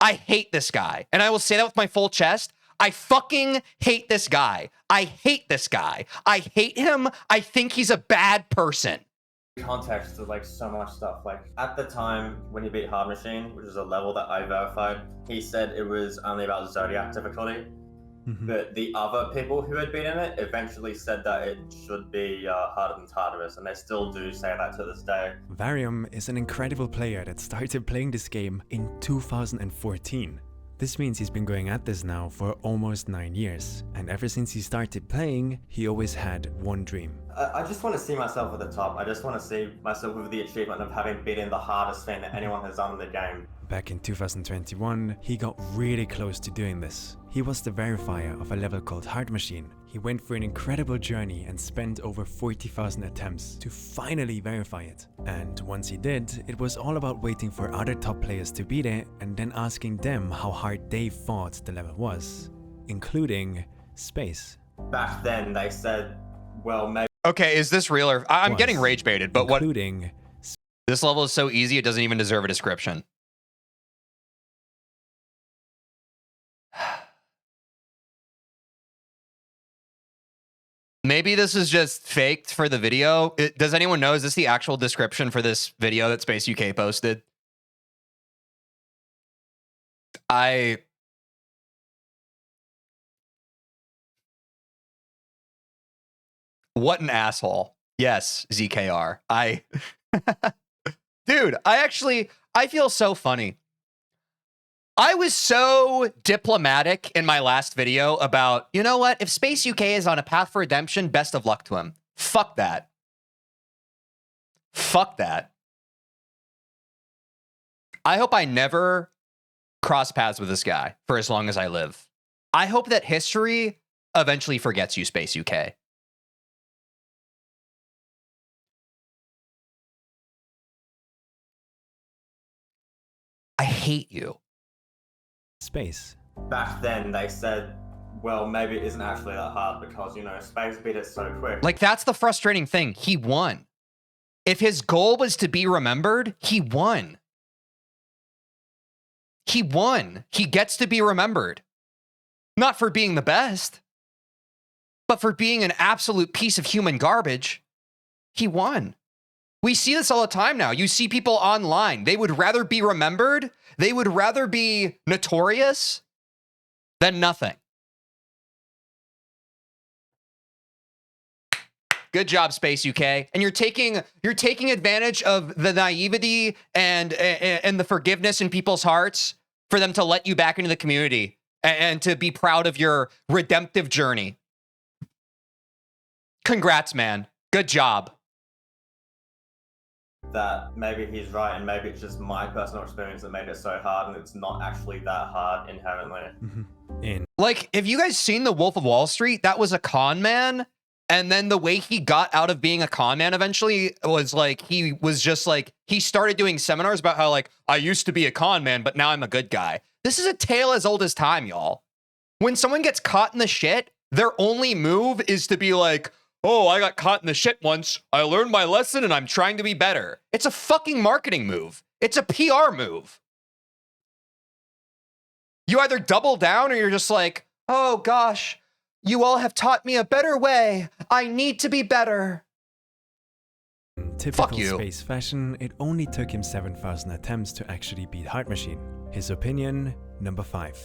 I hate this guy. And I will say that with my full chest. I fucking hate this guy. I hate this guy. I hate him. I think he's a bad person. Context to like so much stuff. Like at the time when he beat Hard Machine, which is a level that I verified, he said it was only about Zodiac difficulty. But the other people who had been in it eventually said that it should be harder than Tartarus, and they still do say that to this day. Varium is an incredible player that started playing this game in 2014. This means he's been going at this now for almost 9 years, and ever since he started playing, he always had one dream. I just want to see myself at the top. I just want to see myself with the achievement of having beaten the hardest thing that anyone has done in the game. Back in 2021, he got really close to doing this. He was the verifier of a level called Hard Machine. He went through an incredible journey and spent over 40,000 attempts to finally verify it. And once he did, it was all about waiting for other top players to beat it and then asking them how hard they thought the level was, including Space. Back then, they said, well, maybe... Okay, is this real or... I'm getting rage baited, but including this level is so easy, it doesn't even deserve a description. Maybe this is just faked for the video. Does anyone know, is this the actual description for this video that SpaceUK posted? What an asshole. Yes, ZKR. Dude, I feel so funny. I was so diplomatic in my last video about, you know what? If SpaceUK is on a path for redemption, best of luck to him. Fuck that. Fuck that. I hope I never cross paths with this guy for as long as I live. I hope that history eventually forgets you, SpaceUK. I hate you. Space. Back then, they said, well, maybe it isn't actually that hard because, you know, Space beat it so quick. Like, that's the frustrating thing. He won. If his goal was to be remembered, he won. He won. He gets to be remembered. Not for being the best, but for being an absolute piece of human garbage. He won. We see this all the time now. You see people online. They would rather be remembered. They would rather be notorious than nothing. Good job, SpaceUK. And you're taking advantage of the naivety and the forgiveness in people's hearts for them to let you back into the community and to be proud of your redemptive journey. Congrats, man. Good job. That maybe he's right, and maybe it's just my personal experience that made it so hard, and it's not actually that hard inherently. Like, have you guys seen The Wolf of Wall Street? That was a con man, and then the way he got out of being a con man eventually was like, he was just like, he started doing seminars about how, like, I used to be a con man, but now I'm a good guy. This is a tale as old as time, y'all. When someone gets caught in the shit, their only move is to be like, oh, I got caught in the shit once. I learned my lesson and I'm trying to be better. It's a fucking marketing move. It's a PR move. You either double down or you're just like, oh gosh, you all have taught me a better way. I need to be better. In typical you. Space fashion, it only took him 7,000 attempts to actually beat Heart Machine. His opinion, number 5.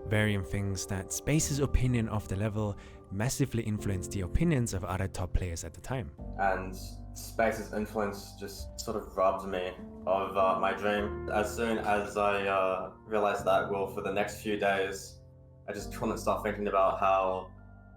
Varian thinks that Space's opinion of the level massively influenced the opinions of other top players at the time. And Space's influence just sort of robbed me of my dream. As soon as I realized that, well, for the next few days, I just couldn't stop thinking about how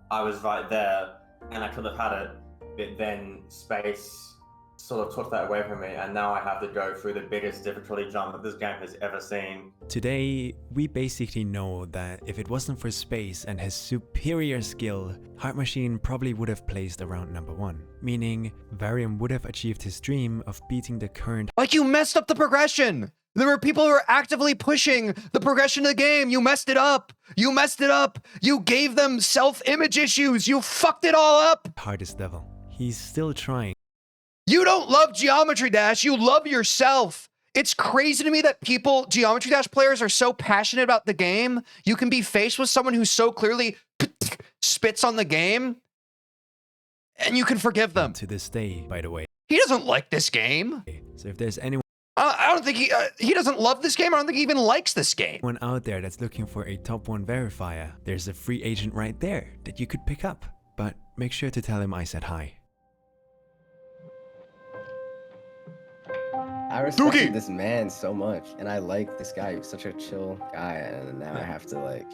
I was right there and I could have had it, but then Space sort of took that away from me, and now I have to go through the biggest difficulty jump that this game has ever seen. Today, we basically know that if it wasn't for Space and his superior skill, Heart Machine probably would have placed around number 1, meaning Varian would have achieved his dream of beating the current. Like, you messed up the progression. There were people who were actively pushing the progression of the game. You messed it up. You messed it up. You gave them self-image issues. You fucked it all up. Hardest level. He's still trying. You don't love Geometry Dash. You love yourself. It's crazy to me that Geometry Dash players are so passionate about the game. You can be faced with someone who so clearly spits on the game, and you can forgive them. To this day, by the way. He doesn't like this game. So if there's anyone I don't think he doesn't love this game. I don't think he even likes this game. out there that's looking for a top 1 verifier, there's a free agent right there that you could pick up. But make sure to tell him I said hi. I respect this man so much, and I like this guy. He's such a chill guy, and now I have to, like,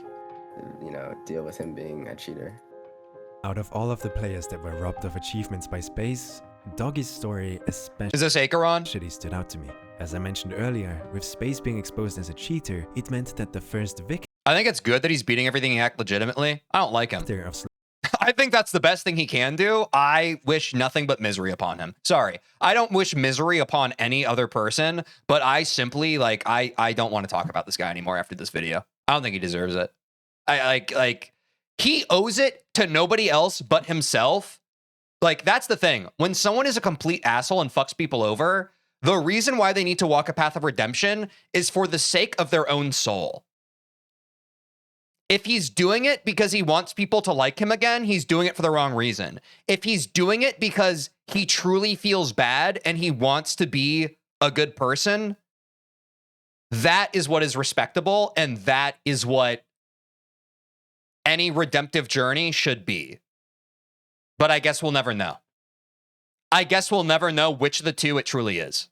you know, deal with him being a cheater. Out of all of the players that were robbed of achievements by Space, Doggie's story especially Is this Acheron? stood out to me. As I mentioned earlier, with Space being exposed as a cheater, it meant that the first victor I think it's good that he's beating everything he hacked legitimately. I don't like him. of I think that's the best thing he can do. I wish nothing but misery upon him. Sorry. I don't wish misery upon any other person, but I simply, like, I don't want to talk about this guy anymore after this video. I don't think he deserves it. Like, he owes it to nobody else but himself. Like, that's the thing. When someone is a complete asshole and fucks people over, the reason why they need to walk a path of redemption is for the sake of their own soul. If he's doing it because he wants people to like him again, he's doing it for the wrong reason. If he's doing it because he truly feels bad and he wants to be a good person, that is what is respectable, and that is what any redemptive journey should be. But I guess we'll never know. I guess we'll never know which of the two it truly is.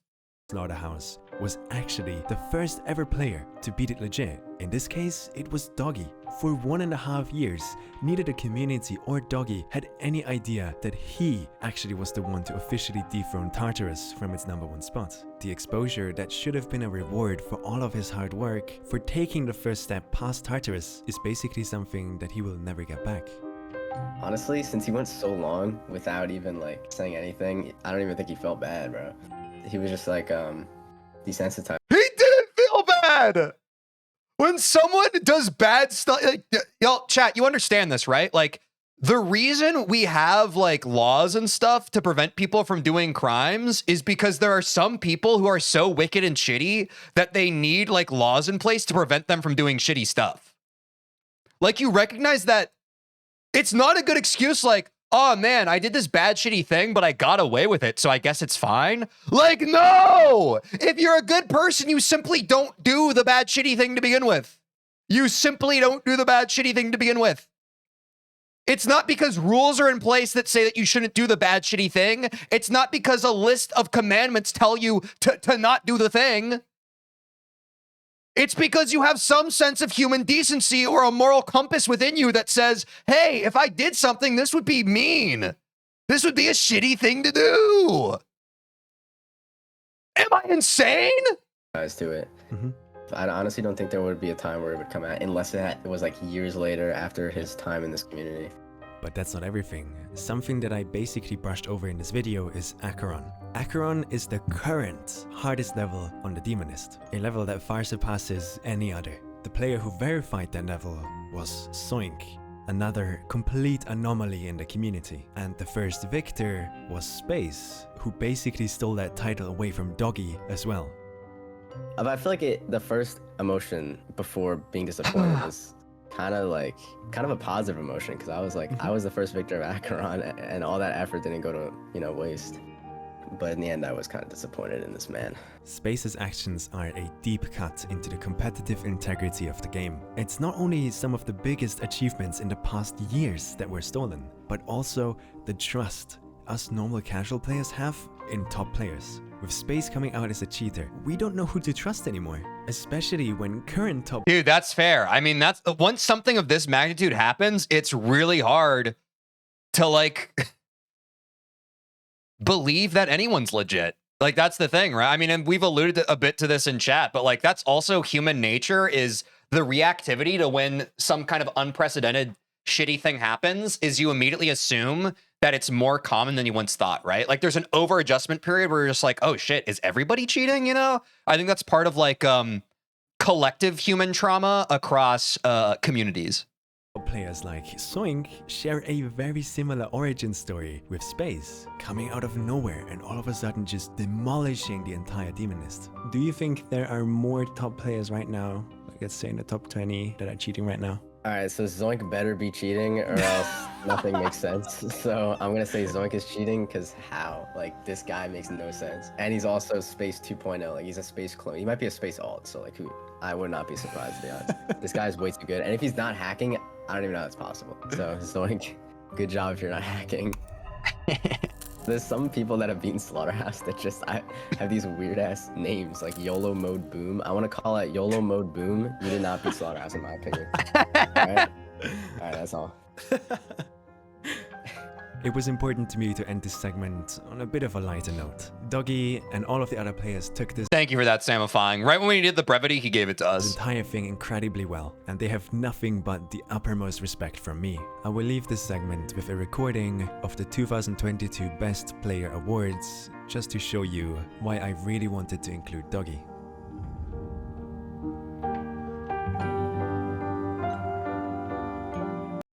Slaughterhouse was actually the first ever player to beat it legit. In this case, it was Doggie. For 1.5 years, neither the community or Doggie had any idea that he actually was the one to officially dethrone Tartarus from its number 1 spot. The exposure that should have been a reward for all of his hard work for taking the first step past Tartarus is basically something that he will never get back. Honestly, since he went so long without even, like, saying anything, I don't even think he felt bad, bro. He was just, like, desensitized. He didn't feel bad! When someone does bad stuff, like, y'all, chat, you understand this, right? Like, the reason we have, like, laws and stuff to prevent people from doing crimes is because there are some people who are so wicked and shitty that they need, like, laws in place to prevent them from doing shitty stuff. Like, you recognize that it's not a good excuse, like, oh man, I did this bad shitty thing, but I got away with it, so I guess it's fine. Like, no! If you're a good person, you simply don't do the bad shitty thing to begin with. You simply don't do the bad shitty thing to begin with. It's not because rules are in place that say that you shouldn't do the bad shitty thing. It's not because a list of commandments tell you to not do the thing. It's because you have some sense of human decency or a moral compass within you that says, hey, if I did something, this would be mean. This would be a shitty thing to do. Am I insane? To it. I honestly don't think there would be a time where it would come out unless it was, like, years later after his time in this community. But that's not everything. Something that I basically brushed over in this video is Acheron. Acheron is the current hardest level on the Demonist, a level that far surpasses any other. The player who verified that level was Zoink, another complete anomaly in the community. And the first victor was Space, who basically stole that title away from Doggie as well. I feel like the first emotion before being disappointed was kind of a positive emotion, because I was like, I was the first victor of Acheron, and all that effort didn't go to, waste. But in the end, I was kind of disappointed in this man. Space's actions are a deep cut into the competitive integrity of the game. It's not only some of the biggest achievements in the past years that were stolen, but also the trust us normal casual players have in top players. With Space coming out as a cheater, we don't know who to trust anymore, especially when current top— Dude, that's fair. I mean, that's once something of this magnitude happens, it's really hard to like believe that anyone's legit. Like, that's the thing, right? I mean, and we've alluded a bit to this in chat, but like, that's also human nature, is the reactivity to when some kind of unprecedented shitty thing happens is you immediately assume that it's more common than you once thought, right? Like, there's an over adjustment period where you're just like, oh shit, is everybody cheating? You know, I think that's part of like collective human trauma across communities. Players like Zoink share a very similar origin story, with Space coming out of nowhere and all of a sudden just demolishing the entire demon list. Do you think there are more top players right now, like let's say in the top 20, that are cheating right now? Alright, so Zoink better be cheating or else nothing makes sense. So I'm gonna say Zoink is cheating, because how? Like, this guy makes no sense. And he's also Space 2.0, like he's a Space clone. He might be a Space alt, so like I would not be surprised, to be honest. This guy's way too good. And if he's not hacking, I don't even know that's possible. So Zoink, good job if you're not hacking. There's some people that have beaten Slaughterhouse that just have these weird ass names, like YOLO Mode Boom. I want to call it YOLO Mode Boom. You did not beat Slaughterhouse in my opinion. Alright, that's all. It was important to me to end this segment on a bit of a lighter note. Doggie and all of the other players took this— Thank you for that, Samifying. Right when we needed the brevity, he gave it to us. this entire thing incredibly well, and they have nothing but the uppermost respect from me. I will leave this segment with a recording of the 2022 Best Player Awards, just to show you why I really wanted to include Doggie.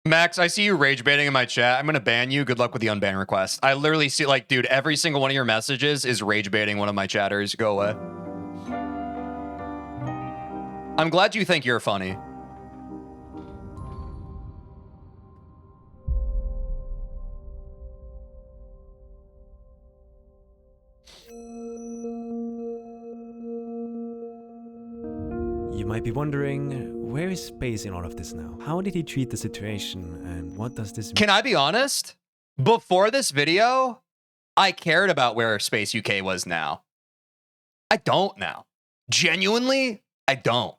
Max, I see you rage baiting in my chat. I'm gonna ban you. Good luck with the unban request. I literally see, like, dude, every single one of your messages is rage baiting one of my chatters. Go away. I'm glad you think you're funny. You might be wondering, where is Space in all of this now? How did he treat the situation, and what does this mean? Can I be honest? Before this video, I cared about where SpaceUK was now. I don't now. Genuinely, I don't.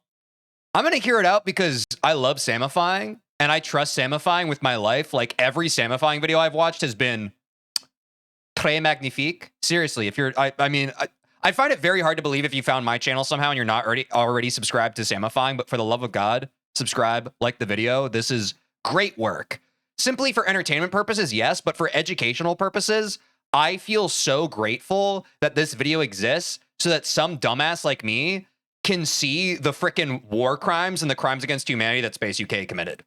I'm gonna hear it out because I love Samifying, and I trust Samifying with my life. Like, every Samifying video I've watched has been très magnifique. Seriously, if you're, I find it very hard to believe if you found my channel somehow and you're not already subscribed to Samifying, but for the love of God, subscribe, like the video. This is great work. Simply for entertainment purposes, yes, but for educational purposes, I feel so grateful that this video exists so that some dumbass like me can see the frickin' war crimes and the crimes against humanity that SpaceUK committed.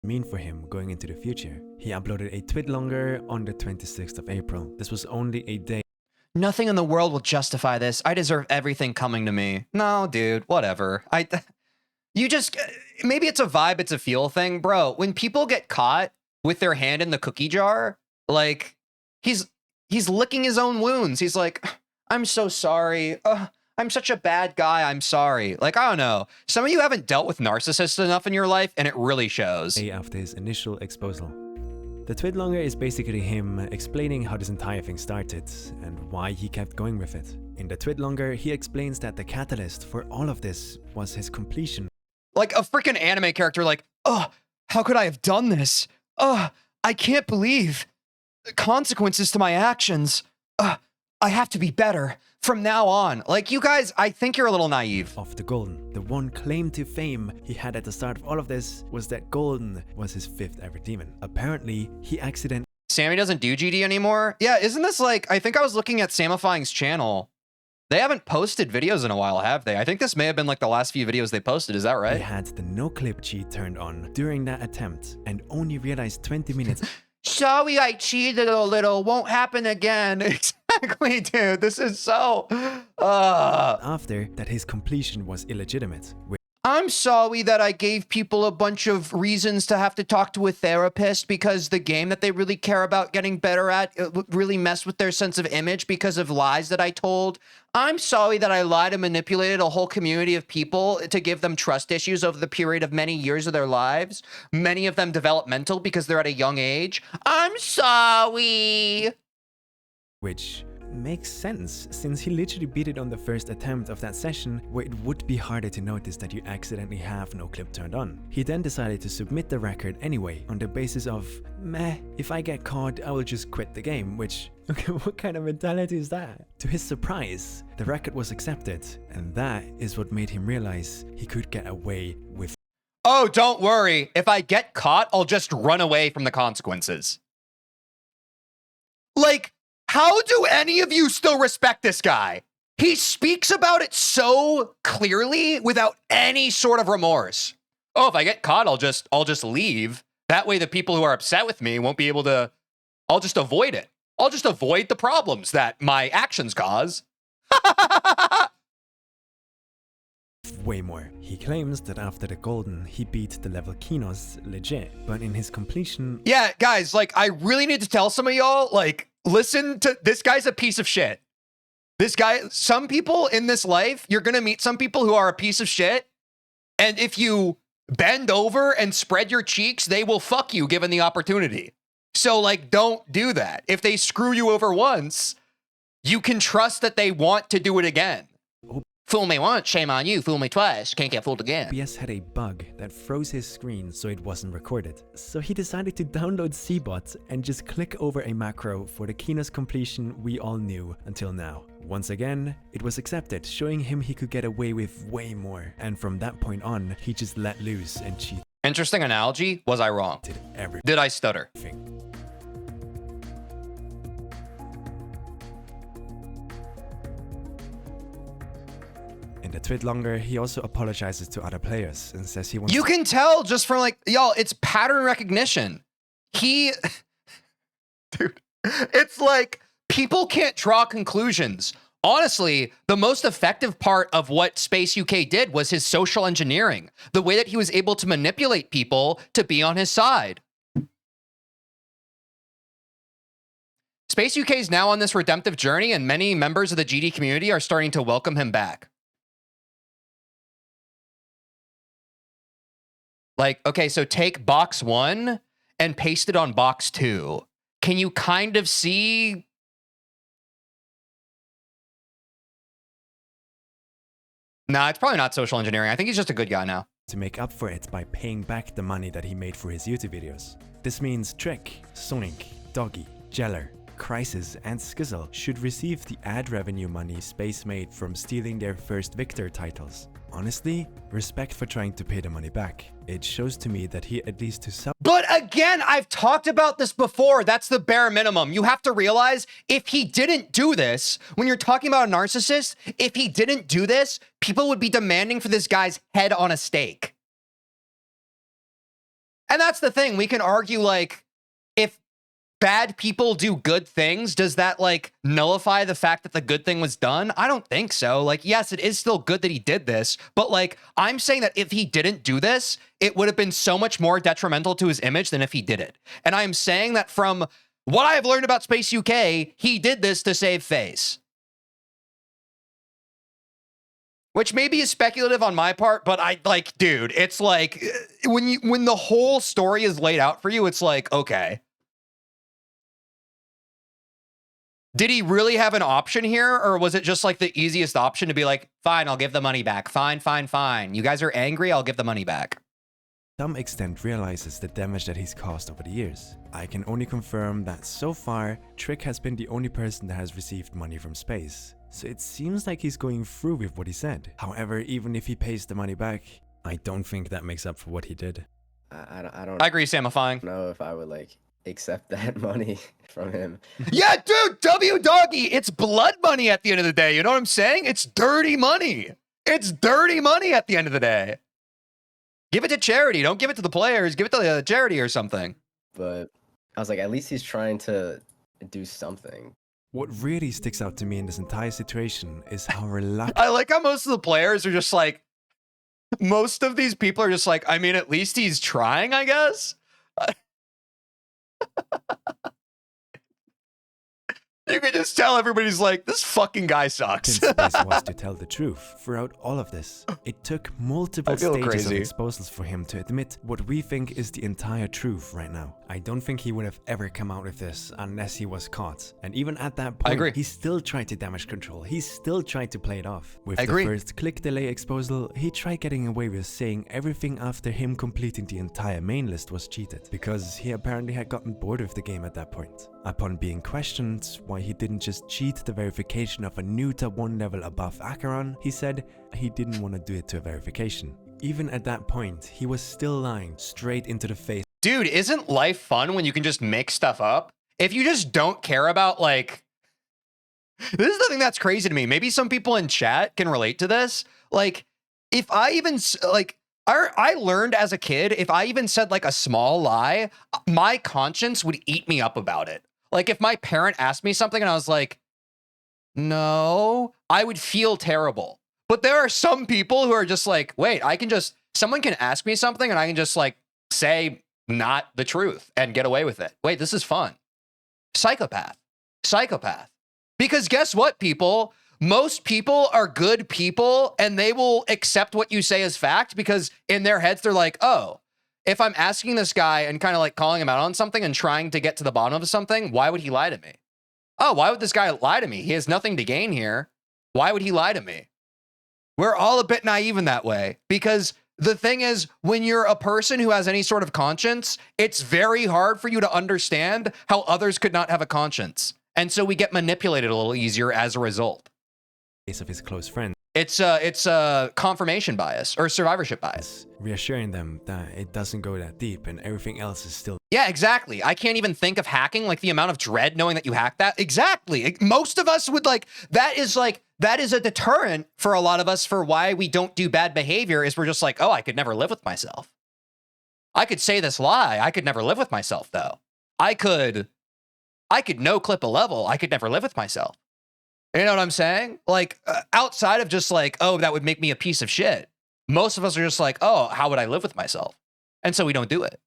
Mean for him going into the future. He uploaded a TwitLonger on the 26th of April. This was only a day. Nothing in the world will justify this. I deserve everything coming to me. No, dude, whatever. You just, maybe it's a vibe, it's a feel thing. Bro, when people get caught with their hand in the cookie jar, like, he's licking his own wounds. He's like, I'm so sorry. I'm such a bad guy. I'm sorry. Like, I don't know. Some of you haven't dealt with narcissists enough in your life, and it really shows. After his initial exposal. The TwitLonger is basically him explaining how this entire thing started and why he kept going with it. In the TwitLonger, he explains that the catalyst for all of this was his completion. Like a freaking anime character, like, oh, how could I have done this? Oh, I can't believe the consequences to my actions. I have to be better from now on. Like, you guys, I think you're a little naive. Of the Golden. The one claim to fame he had at the start of all of this was that Golden was his 5th ever demon. Apparently, he accidentally— Sammy doesn't do GD anymore? Yeah, isn't this like, I think I was looking at Samifying's channel. They haven't posted videos in a while, have they? I think this may have been like the last few videos they posted, is that right? He had the no-clip cheat turned on during that attempt and only realized 20 minutes— Sorry, I cheated a little. Won't happen again. Exactly, dude. This is so... after that his completion was illegitimate. I'm sorry that I gave people a bunch of reasons to have to talk to a therapist because the game that they really care about getting better at really messed with their sense of image because of lies that I told. I'm sorry that I lied and manipulated a whole community of people to give them trust issues over the period of many years of their lives. Many of them developmental because they're at a young age. I'm sorry. Which makes sense, since he literally beat it on the first attempt of that session, where it would be harder to notice that you accidentally have no clip turned on. He then decided to submit the record anyway, on the basis of, meh, if I get caught, I will just quit the game, which, okay, what kind of mentality is that? To his surprise, the record was accepted, and that is what made him realize he could get away with. Oh, don't worry. If I get caught, I'll just run away from the consequences. Like, how do any of you still respect this guy? He speaks about it so clearly without any sort of remorse. Oh, if I get caught, I'll just leave. That way the people who are upset with me won't be able to, I'll just avoid it. I'll just avoid the problems that my actions cause. Way more. He claims that after the golden, he beat the level Kinos legit, but in his completion... Yeah, guys, like, I really need to tell some of y'all, like, listen to, this guy's a piece of shit. This guy, some people in this life, you're gonna meet some people who are a piece of shit, and if you bend over and spread your cheeks, they will fuck you given the opportunity. So, like, don't do that. If they screw you over once, you can trust that they want to do it again. Fool me once, shame on you. Fool me twice, can't get fooled again. OBS had a bug that froze his screen so it wasn't recorded. So he decided to download Cbot and just click over a macro for the Kinos completion we all knew until now. Once again, it was accepted, showing him he could get away with way more. And from that point on, he just let loose and cheated. Interesting analogy. Was I wrong? Did I stutter? In the TwitLonger, he also apologizes to other players and says he wants You can tell just from like, y'all, it's pattern recognition. Dude, it's like people can't draw conclusions. Honestly, the most effective part of what SpaceUK did was his social engineering, the way that he was able to manipulate people to be on his side. SpaceUK is now on this redemptive journey, and many members of the GD community are starting to welcome him back. Like, okay, so take box 1 and paste it on box 2. Can you kind of see? Nah, it's probably not social engineering. I think he's just a good guy now. To make up for it by paying back the money that he made for his YouTube videos. This means Trick, Sonic, Doggie, Jeller, Crisis, and Skizzle should receive the ad revenue money Space made from stealing their first Victor titles. Honestly, respect for trying to pay the money back. It shows to me that he at least to some— But again, I've talked about this before. That's the bare minimum. You have to realize if he didn't do this, when you're talking about a narcissist, if he didn't do this, people would be demanding for this guy's head on a stake. And that's the thing. We can argue, like, if bad people do good things, does that, like, nullify the fact that the good thing was done? I don't think so. Like, yes, it is still good that he did this, but, like, I'm saying that if he didn't do this, it would have been so much more detrimental to his image than if he did it. And I am saying that from what I have learned about SpaceUK, he did this to save face. Which maybe is speculative on my part, but I, like, dude, it's like, when the whole story is laid out for you, it's like, okay. Did he really have an option here, or was it just like the easiest option to be like, fine, I'll give the money back. Fine, fine, fine. You guys are angry, I'll give the money back. some extent realizes the damage that he's caused over the years. I can only confirm that so far, Trick has been the only person that has received money from Space. So it seems like he's going through with what he said. However, even if he pays the money back, I don't think that makes up for what he did. I agree, Samifying. I don't know if I would like accept that money from him. Yeah, dude, Doggie, it's blood money at the end of the day. You know what I'm saying? It's dirty money. It's dirty money at the end of the day. Give it to charity. Don't give it to the players. Give it to the charity or something. But I was like, at least he's trying to do something. What really sticks out to me in this entire situation is how reluctant— I like how most of the players are just like, Most of these people are just like, I mean, at least he's trying, I guess. You can just tell everybody's like, this fucking guy sucks. Since this was to tell the truth throughout all of this, it took multiple stages of exposals for him to admit what we think is the entire truth right now. I don't think he would have ever come out with this unless he was caught. And even at that point, he still tried to damage control. He still tried to play it off. With the first click delay exposal, he tried getting away with saying everything after him completing the entire main list was cheated, because he apparently had gotten bored of the game at that point. Upon being questioned why he didn't just cheat the verification of a new top 1 level above Acheron, he said he didn't want to do it to a verification. Even at that point, he was still lying straight into the face. Dude, isn't life fun when you can just make stuff up? If you just don't care about, like... This is the thing that's crazy to me. Maybe some people in chat can relate to this. Like, if I even, like... I learned as a kid, if I even said like a small lie, my conscience would eat me up about it. Like if my parent asked me something and I was like, no, I would feel terrible. But there are some people who are just like, wait, someone can ask me something and I can just like say not the truth and get away with it. Wait, this is fun. Psychopath. Because guess what, people? Most people are good people and they will accept what you say as fact, because in their heads, they're like, oh, if I'm asking this guy and kind of like calling him out on something and trying to get to the bottom of something, why would he lie to me? Oh, why would this guy lie to me? He has nothing to gain here. Why would he lie to me? We're all a bit naive in that way, because the thing is, when you're a person who has any sort of conscience, it's very hard for you to understand how others could not have a conscience. And so we get manipulated a little easier as a result. Of his close friend. It's a confirmation bias or survivorship bias. Reassuring them that it doesn't go that deep and everything else is still... Yeah, exactly. I can't even think of hacking, like the amount of dread knowing that you hacked that. Exactly. Most of us would that is a deterrent for a lot of us for why we don't do bad behavior, is we're just like, oh, I could never live with myself. I could say this lie. I could never live with myself though. I could no clip a level. I could never live with myself. You know what I'm saying? Like outside of just like, oh, that would make me a piece of shit. Most of us are just like, oh, how would I live with myself? And so we don't do it.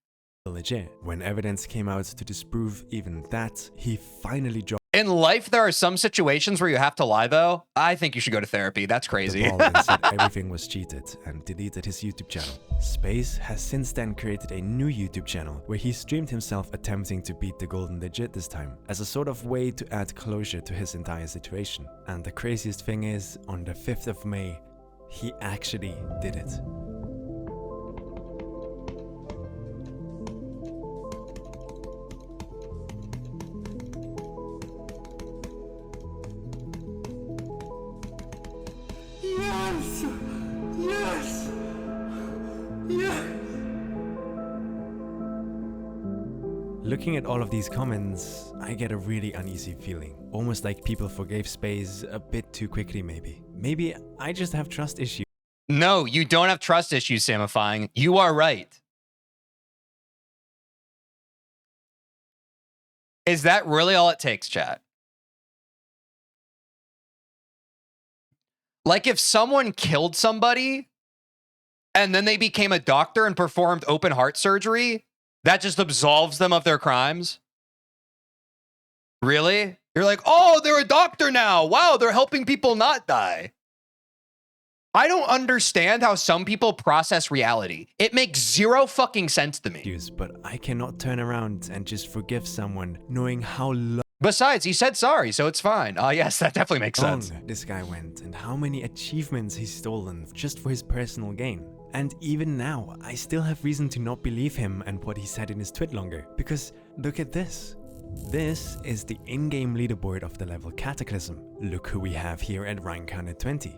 Legit. When evidence came out to disprove even that, he finally dropped. In life, there are some situations where you have to lie, though. I think you should go to therapy. That's crazy. The ball and said everything was cheated and deleted his YouTube channel. Space has since then created a new YouTube channel where he streamed himself attempting to beat the golden digit this time, as a sort of way to add closure to his entire situation. And the craziest thing is, on the 5th of May, he actually did it. Looking at all of these comments, I get a really uneasy feeling. Almost like people forgave Space a bit too quickly, maybe. Maybe I just have trust issues. No, you don't have trust issues, Samifying. You are right. Is that really all it takes, chat? Like if someone killed somebody and then they became a doctor and performed open heart surgery, that just absolves them of their crimes? Really? You're like, oh, they're a doctor now. Wow, they're helping people not die. I don't understand how some people process reality. It makes zero fucking sense to me. But I cannot turn around and just forgive someone knowing how long... Besides, he said sorry, so it's fine. Yes, that definitely makes sense. This guy went and how many achievements he's stolen just for his personal gain. And even now, I still have reason to not believe him and what he said in his TwitLonger. Because look at this. This is the in-game leaderboard of the level Cataclysm. Look who we have here at rank 120.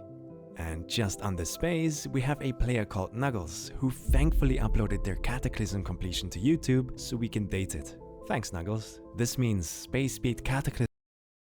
And just under Space, we have a player called Nuggles, who thankfully uploaded their Cataclysm completion to YouTube so we can date it. Thanks, Nuggles. This means Space beat Cataclysm.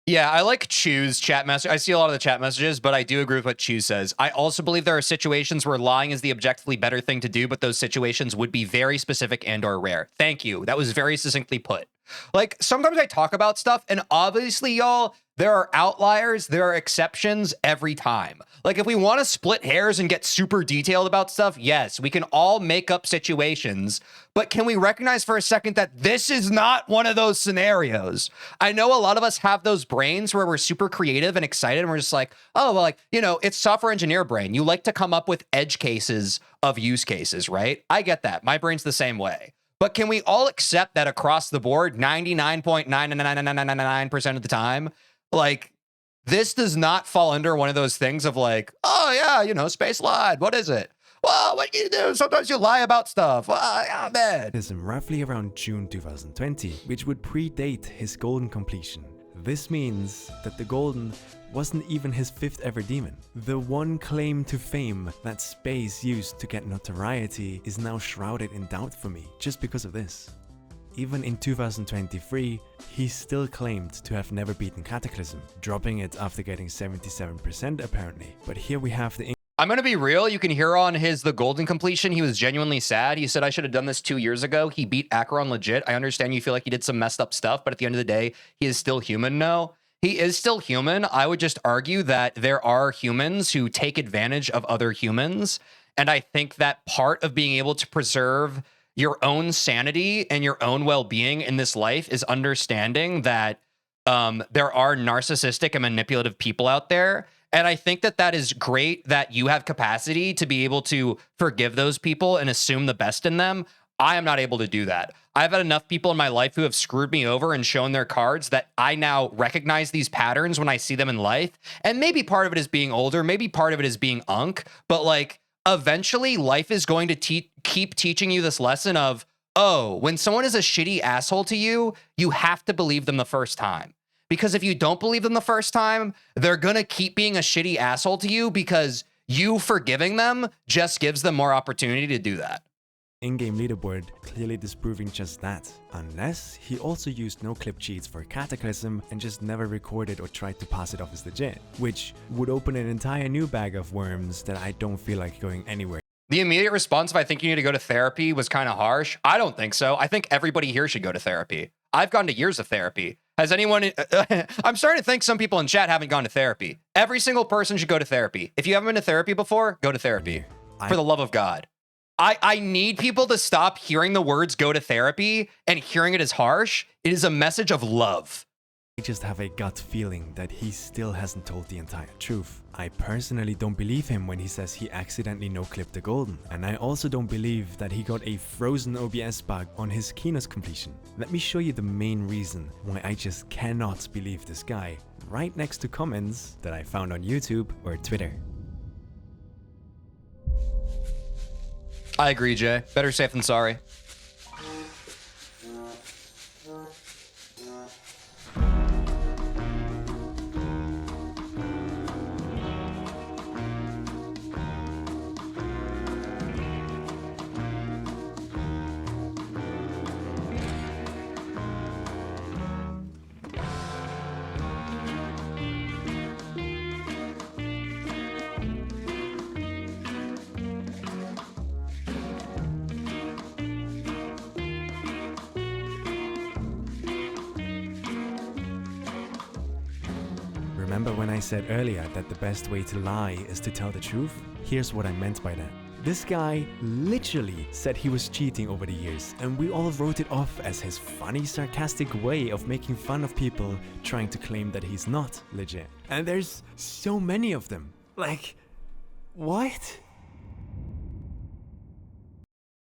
Yeah, I like Chew's chat message. I see a lot of the chat messages, but I do agree with what Chew says. I also believe there are situations where lying is the objectively better thing to do, but those situations would be very specific and or rare. Thank you. That was very succinctly put. Like, sometimes I talk about stuff, and obviously, y'all, There are outliers, there are exceptions every time. Like, if we want to split hairs and get super detailed about stuff, yes, we can all make up situations, but can we recognize for a second that this is not one of those scenarios? I know a lot of us have those brains where we're super creative and excited, and we're just like, oh, well, like, you know, it's software engineer brain. You like to come up with edge cases of use cases, right? I get that. My brain's the same way. But can we all accept that across the board, 99.99999% of the time, like, this does not fall under one of those things of like, oh yeah, you know, space lied. What is it? Well, what do you do? Sometimes you lie about stuff. Well, yeah, man. Is roughly around June 2020, which would predate his golden completion. This means that the golden wasn't even his 5th ever demon. The one claim to fame that Space used to get notoriety is now shrouded in doubt for me just because of this. Even in 2023, he still claimed to have never beaten Cataclysm, dropping it after getting 77% apparently. But here we have the... I'm going to be real. You can hear on the golden completion, he was genuinely sad. He said, I should have done this 2 years ago. He beat Acheron legit. I understand you feel like he did some messed up stuff, but at the end of the day, he is still human now. He is still human. I would just argue that there are humans who take advantage of other humans. And I think that part of being able to preserve your own sanity and your own well-being in this life is understanding that there are narcissistic and manipulative people out there. And I think that that is great that you have capacity to be able to forgive those people and assume the best in them. I am not able to do that. I've had enough people in my life who have screwed me over and shown their cards that I now recognize these patterns when I see them in life. And maybe part of it is being older, maybe part of it is being unk, but like, eventually life is going to keep teaching you this lesson of, oh, when someone is a shitty asshole to you, you have to believe them the first time. Because if you don't believe them the first time, they're going to keep being a shitty asshole to you because you forgiving them just gives them more opportunity to do that. In-game leaderboard clearly disproving just that, unless he also used no-clip cheats for Cataclysm and just never recorded or tried to pass it off as legit, which would open an entire new bag of worms that I don't feel like going anywhere. The immediate response of I think you need to go to therapy was kind of harsh. I don't think so. I think everybody here should go to therapy. I've gone to years of therapy. Has anyone... I'm starting to think some people in chat haven't gone to therapy. Every single person should go to therapy. If you haven't been to therapy before, go to therapy. For the love of God. I need people to stop hearing the words go to therapy and hearing it as harsh. It is a message of love. I just have a gut feeling that he still hasn't told the entire truth. I personally don't believe him when he says he accidentally no-clipped the golden. And I also don't believe that he got a frozen OBS bug on his Keynote completion. Let me show you the main reason why I just cannot believe this guy, right next to comments that I found on YouTube or Twitter. I agree, Jay. Better safe than sorry. Remember when I said earlier that the best way to lie is to tell the truth? Here's what I meant by that. This guy literally said he was cheating over the years, and we all wrote it off as his funny, sarcastic way of making fun of people trying to claim that he's not legit. And there's so many of them. Like, what?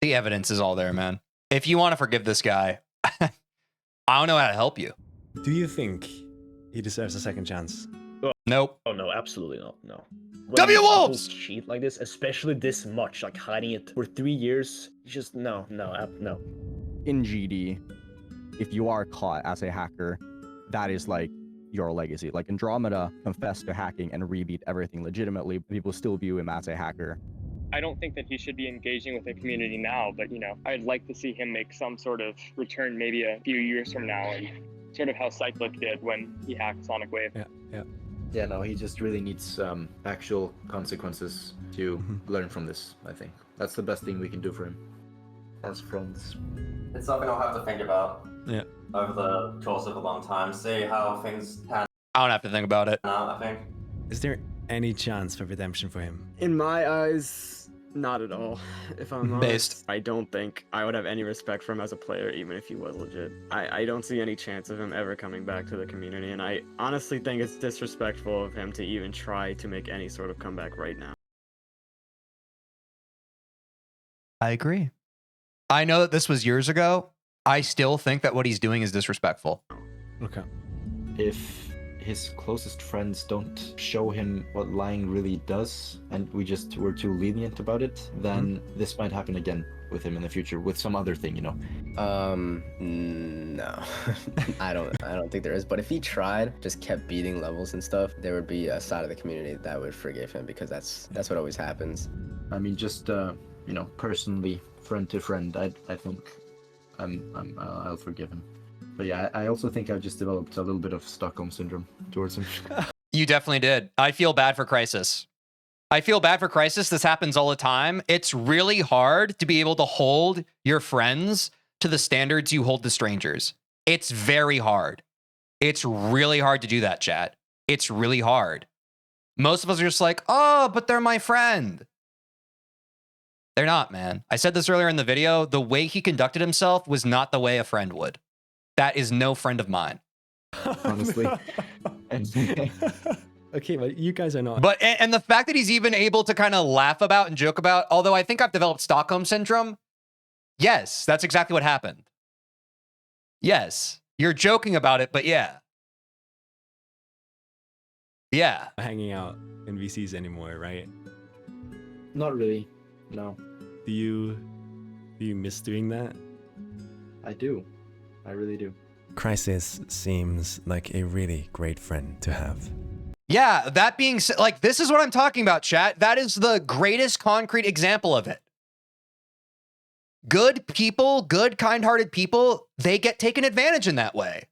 The evidence is all there, man. If you want to forgive this guy, I don't know how to help you. Do you think he deserves a second chance? Nope. Oh no, absolutely not. No. W Wolves! Cheat like this, especially this much, like hiding it for 3 years. Just no. In GD, if you are caught as a hacker, that is like your legacy. Like Andromeda confessed to hacking and rebeat everything legitimately. People still view him as a hacker. I don't think that he should be engaging with the community now, but I'd like to see him make some sort of return maybe a few years from now, and sort of how Cyclic did when he hacked Sonic Wave. Yeah, no, he just really needs actual consequences to learn from this, I think. That's the best thing we can do for him. As friends. It's something I'll have to think about Yeah. over the course of a long time, see how things pan. I don't have to think about it. I think. Is there any chance for redemption for him? In my eyes, not at all. If I'm honest, Based. I don't think I would have any respect for him as a player, even if he was legit. I don't see any chance of him ever coming back to the community, and I honestly think it's disrespectful of him to even try to make any sort of comeback right now. I agree. I know that this was years ago. I still think that what he's doing is disrespectful. Okay. If his closest friends don't show him what lying really does, and we just were too lenient about it, then this might happen again with him in the future with some other thing, you know. No. I don't think there is. But if he tried, just kept beating levels and stuff, there would be a side of the community that would forgive him, because that's what always happens. I mean, just you know, personally, friend to friend, I think I'll forgive him. But yeah, I also think I've just developed a little bit of Stockholm Syndrome towards him. You definitely did. I feel bad for Crisis. I feel bad for Crisis. This happens all the time. It's really hard to be able to hold your friends to the standards you hold to strangers. It's very hard. It's really hard to do that, chat. It's really hard. Most of us are just like, oh, but they're my friend. They're not, man. I said this earlier in the video. The way he conducted himself was not the way a friend would. That is no friend of mine. Honestly. Okay, but you guys are not. But, and the fact that he's even able to kind of laugh about and joke about, although I think I've developed Stockholm Syndrome. Yes, that's exactly what happened. Yes, you're joking about it, but yeah. Yeah. Hanging out in VCs anymore, right? Not really, no. Do you miss doing that? I do. I really do. Crisis seems like a really great friend to have. Yeah, that being said, like, this is what I'm talking about, chat. That is the greatest concrete example of it. Good people, good, kind-hearted people, they get taken advantage in that way.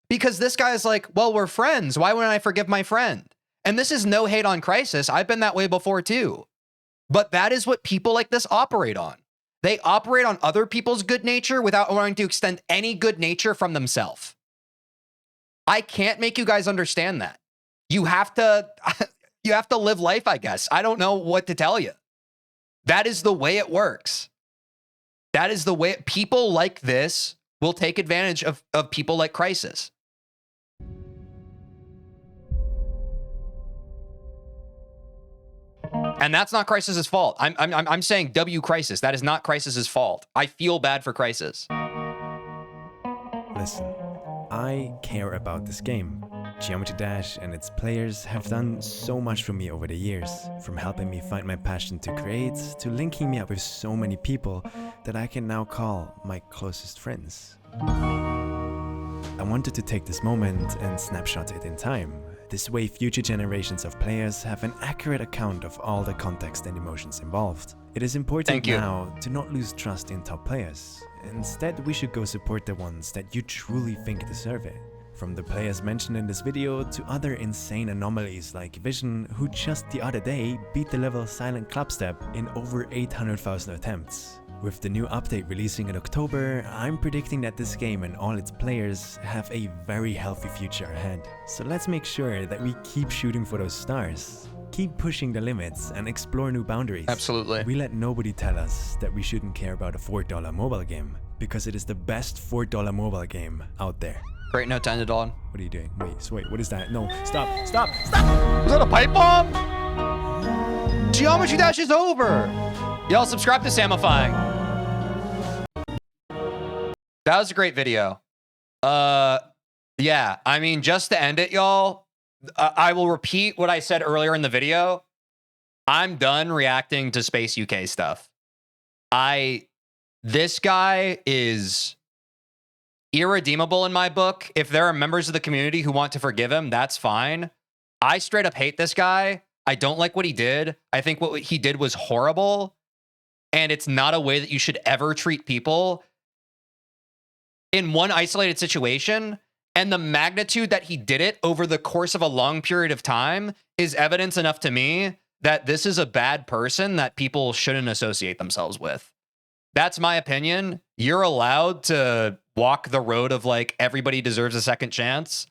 Because this guy's like, well, we're friends. Why wouldn't I forgive my friend? And this is no hate on Crisis. I've been that way before too. But that is what people like this operate on. They operate on other people's good nature without wanting to extend any good nature from themselves. I can't make you guys understand that. You have to live life, I guess. I don't know what to tell you. That is the way it works. That is the way people like this will take advantage of people like Crisis. And that's not Crisis's fault. I'm saying W Crisis. That is not Crisis's fault. I feel bad for Crisis. Listen, I care about this game. Geometry Dash and its players have done so much for me over the years, from helping me find my passion to create, to linking me up with so many people that I can now call my closest friends. I wanted to take this moment and snapshot it in time. This way future generations of players have an accurate account of all the context and emotions involved. It is important now to not lose trust in top players. Instead, we should go support the ones that you truly think deserve it. From the players mentioned in this video to other insane anomalies like Vision, who just the other day beat the level Silent Clapstep in over 800,000 attempts. With the new update releasing in October, I'm predicting that this game and all its players have a very healthy future ahead. So let's make sure that we keep shooting for those stars. Keep pushing the limits and explore new boundaries. Absolutely. We let nobody tell us that we shouldn't care about a $4 mobile game, because it is the best $4 mobile game out there. Great note to end it on. What are you doing? Wait, what is that? No, stop! Was that a pipe bomb? Geometry Dash is over. Y'all subscribe to Samifying. That was a great video. Yeah, I mean, just to end it, y'all, I will repeat what I said earlier in the video. I'm done reacting to SpaceUK stuff. This guy is irredeemable in my book. If there are members of the community who want to forgive him, that's fine. I straight up hate this guy. I don't like what he did. I think what he did was horrible. And it's not a way that you should ever treat people in one isolated situation. And the magnitude that he did it over the course of a long period of time is evidence enough to me that this is a bad person that people shouldn't associate themselves with. That's my opinion. You're allowed to walk the road of like, everybody deserves a second chance.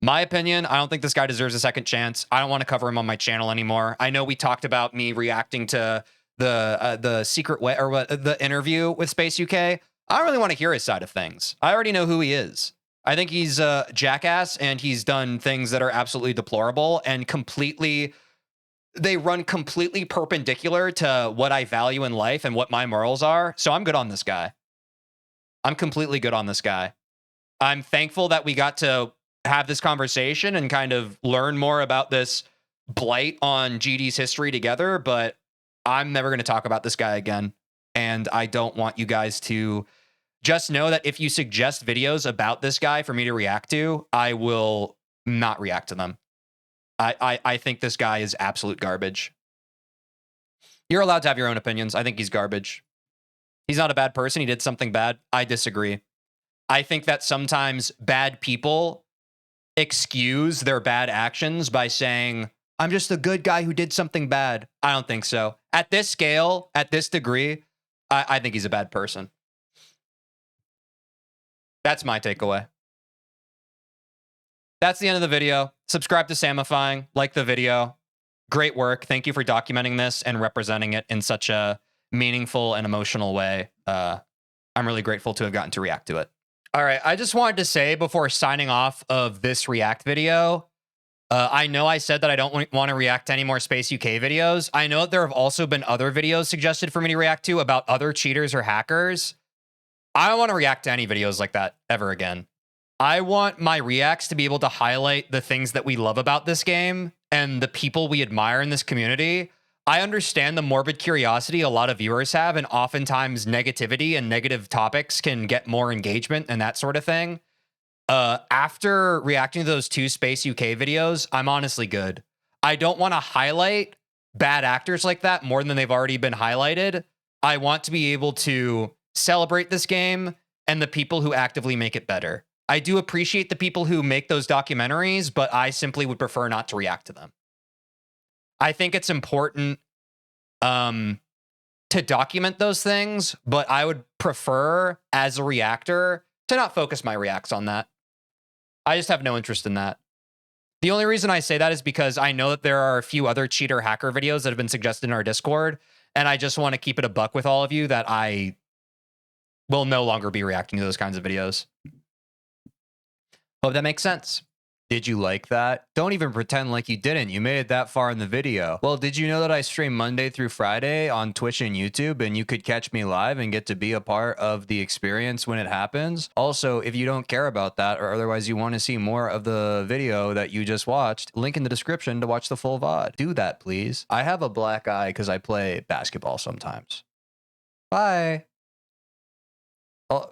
My opinion, I don't think this guy deserves a second chance. I don't want to cover him on my channel anymore. I know we talked about me reacting to the secret way or what the interview with SpaceUK. I don't really want to hear his side of things. I already know who he is. I think he's a jackass and he's done things that are absolutely deplorable and they run completely perpendicular to what I value in life and what my morals are. So I'm good on this guy. I'm completely good on this guy. I'm thankful that we got to have this conversation and kind of learn more about this blight on GD's history together, but I'm never going to talk about this guy again. And I don't want you guys to just know that if you suggest videos about this guy for me to react to, I will not react to them. I think this guy is absolute garbage. You're allowed to have your own opinions. I think he's garbage. He's not a bad person. He did something bad. I disagree. I think that sometimes bad people excuse their bad actions by saying, I'm just a good guy who did something bad. I don't think so. At this scale, at this degree, I think he's a bad person. That's my takeaway. That's the end of the video. Subscribe to Samifying, like the video. Great work. Thank you for documenting this and representing it in such a meaningful and emotional way. I'm really grateful to have gotten to react to it. All right, I just wanted to say before signing off of this react video, I know I said that I don't want to react to any more SpaceUK videos. I know that there have also been other videos suggested for me to react to about other cheaters or hackers. I don't want to react to any videos like that ever again. I want my reacts to be able to highlight the things that we love about this game and the people we admire in this community. I understand the morbid curiosity a lot of viewers have, and oftentimes negativity and negative topics can get more engagement and that sort of thing. After reacting to those two SpaceUK videos, I'm honestly good. I don't want to highlight bad actors like that more than they've already been highlighted. I want to be able to celebrate this game and the people who actively make it better. I do appreciate the people who make those documentaries, but I simply would prefer not to react to them. I think it's important to document those things, but I would prefer, as a reactor, to not focus my reacts on that. I just have no interest in that. The only reason I say that is because I know that there are a few other cheater hacker videos that have been suggested in our Discord, and I just want to keep it a buck with all of you that I will no longer be reacting to those kinds of videos. Hope that makes sense. Did you like that? Don't even pretend like you didn't. You made it that far in the video. Well, did you know that I stream Monday through Friday on Twitch and YouTube, and you could catch me live and get to be a part of the experience when it happens? Also, if you don't care about that, or otherwise you want to see more of the video that you just watched, link in the description to watch the full VOD. Do that, please. I have a black eye because I play basketball sometimes. Bye. Oh.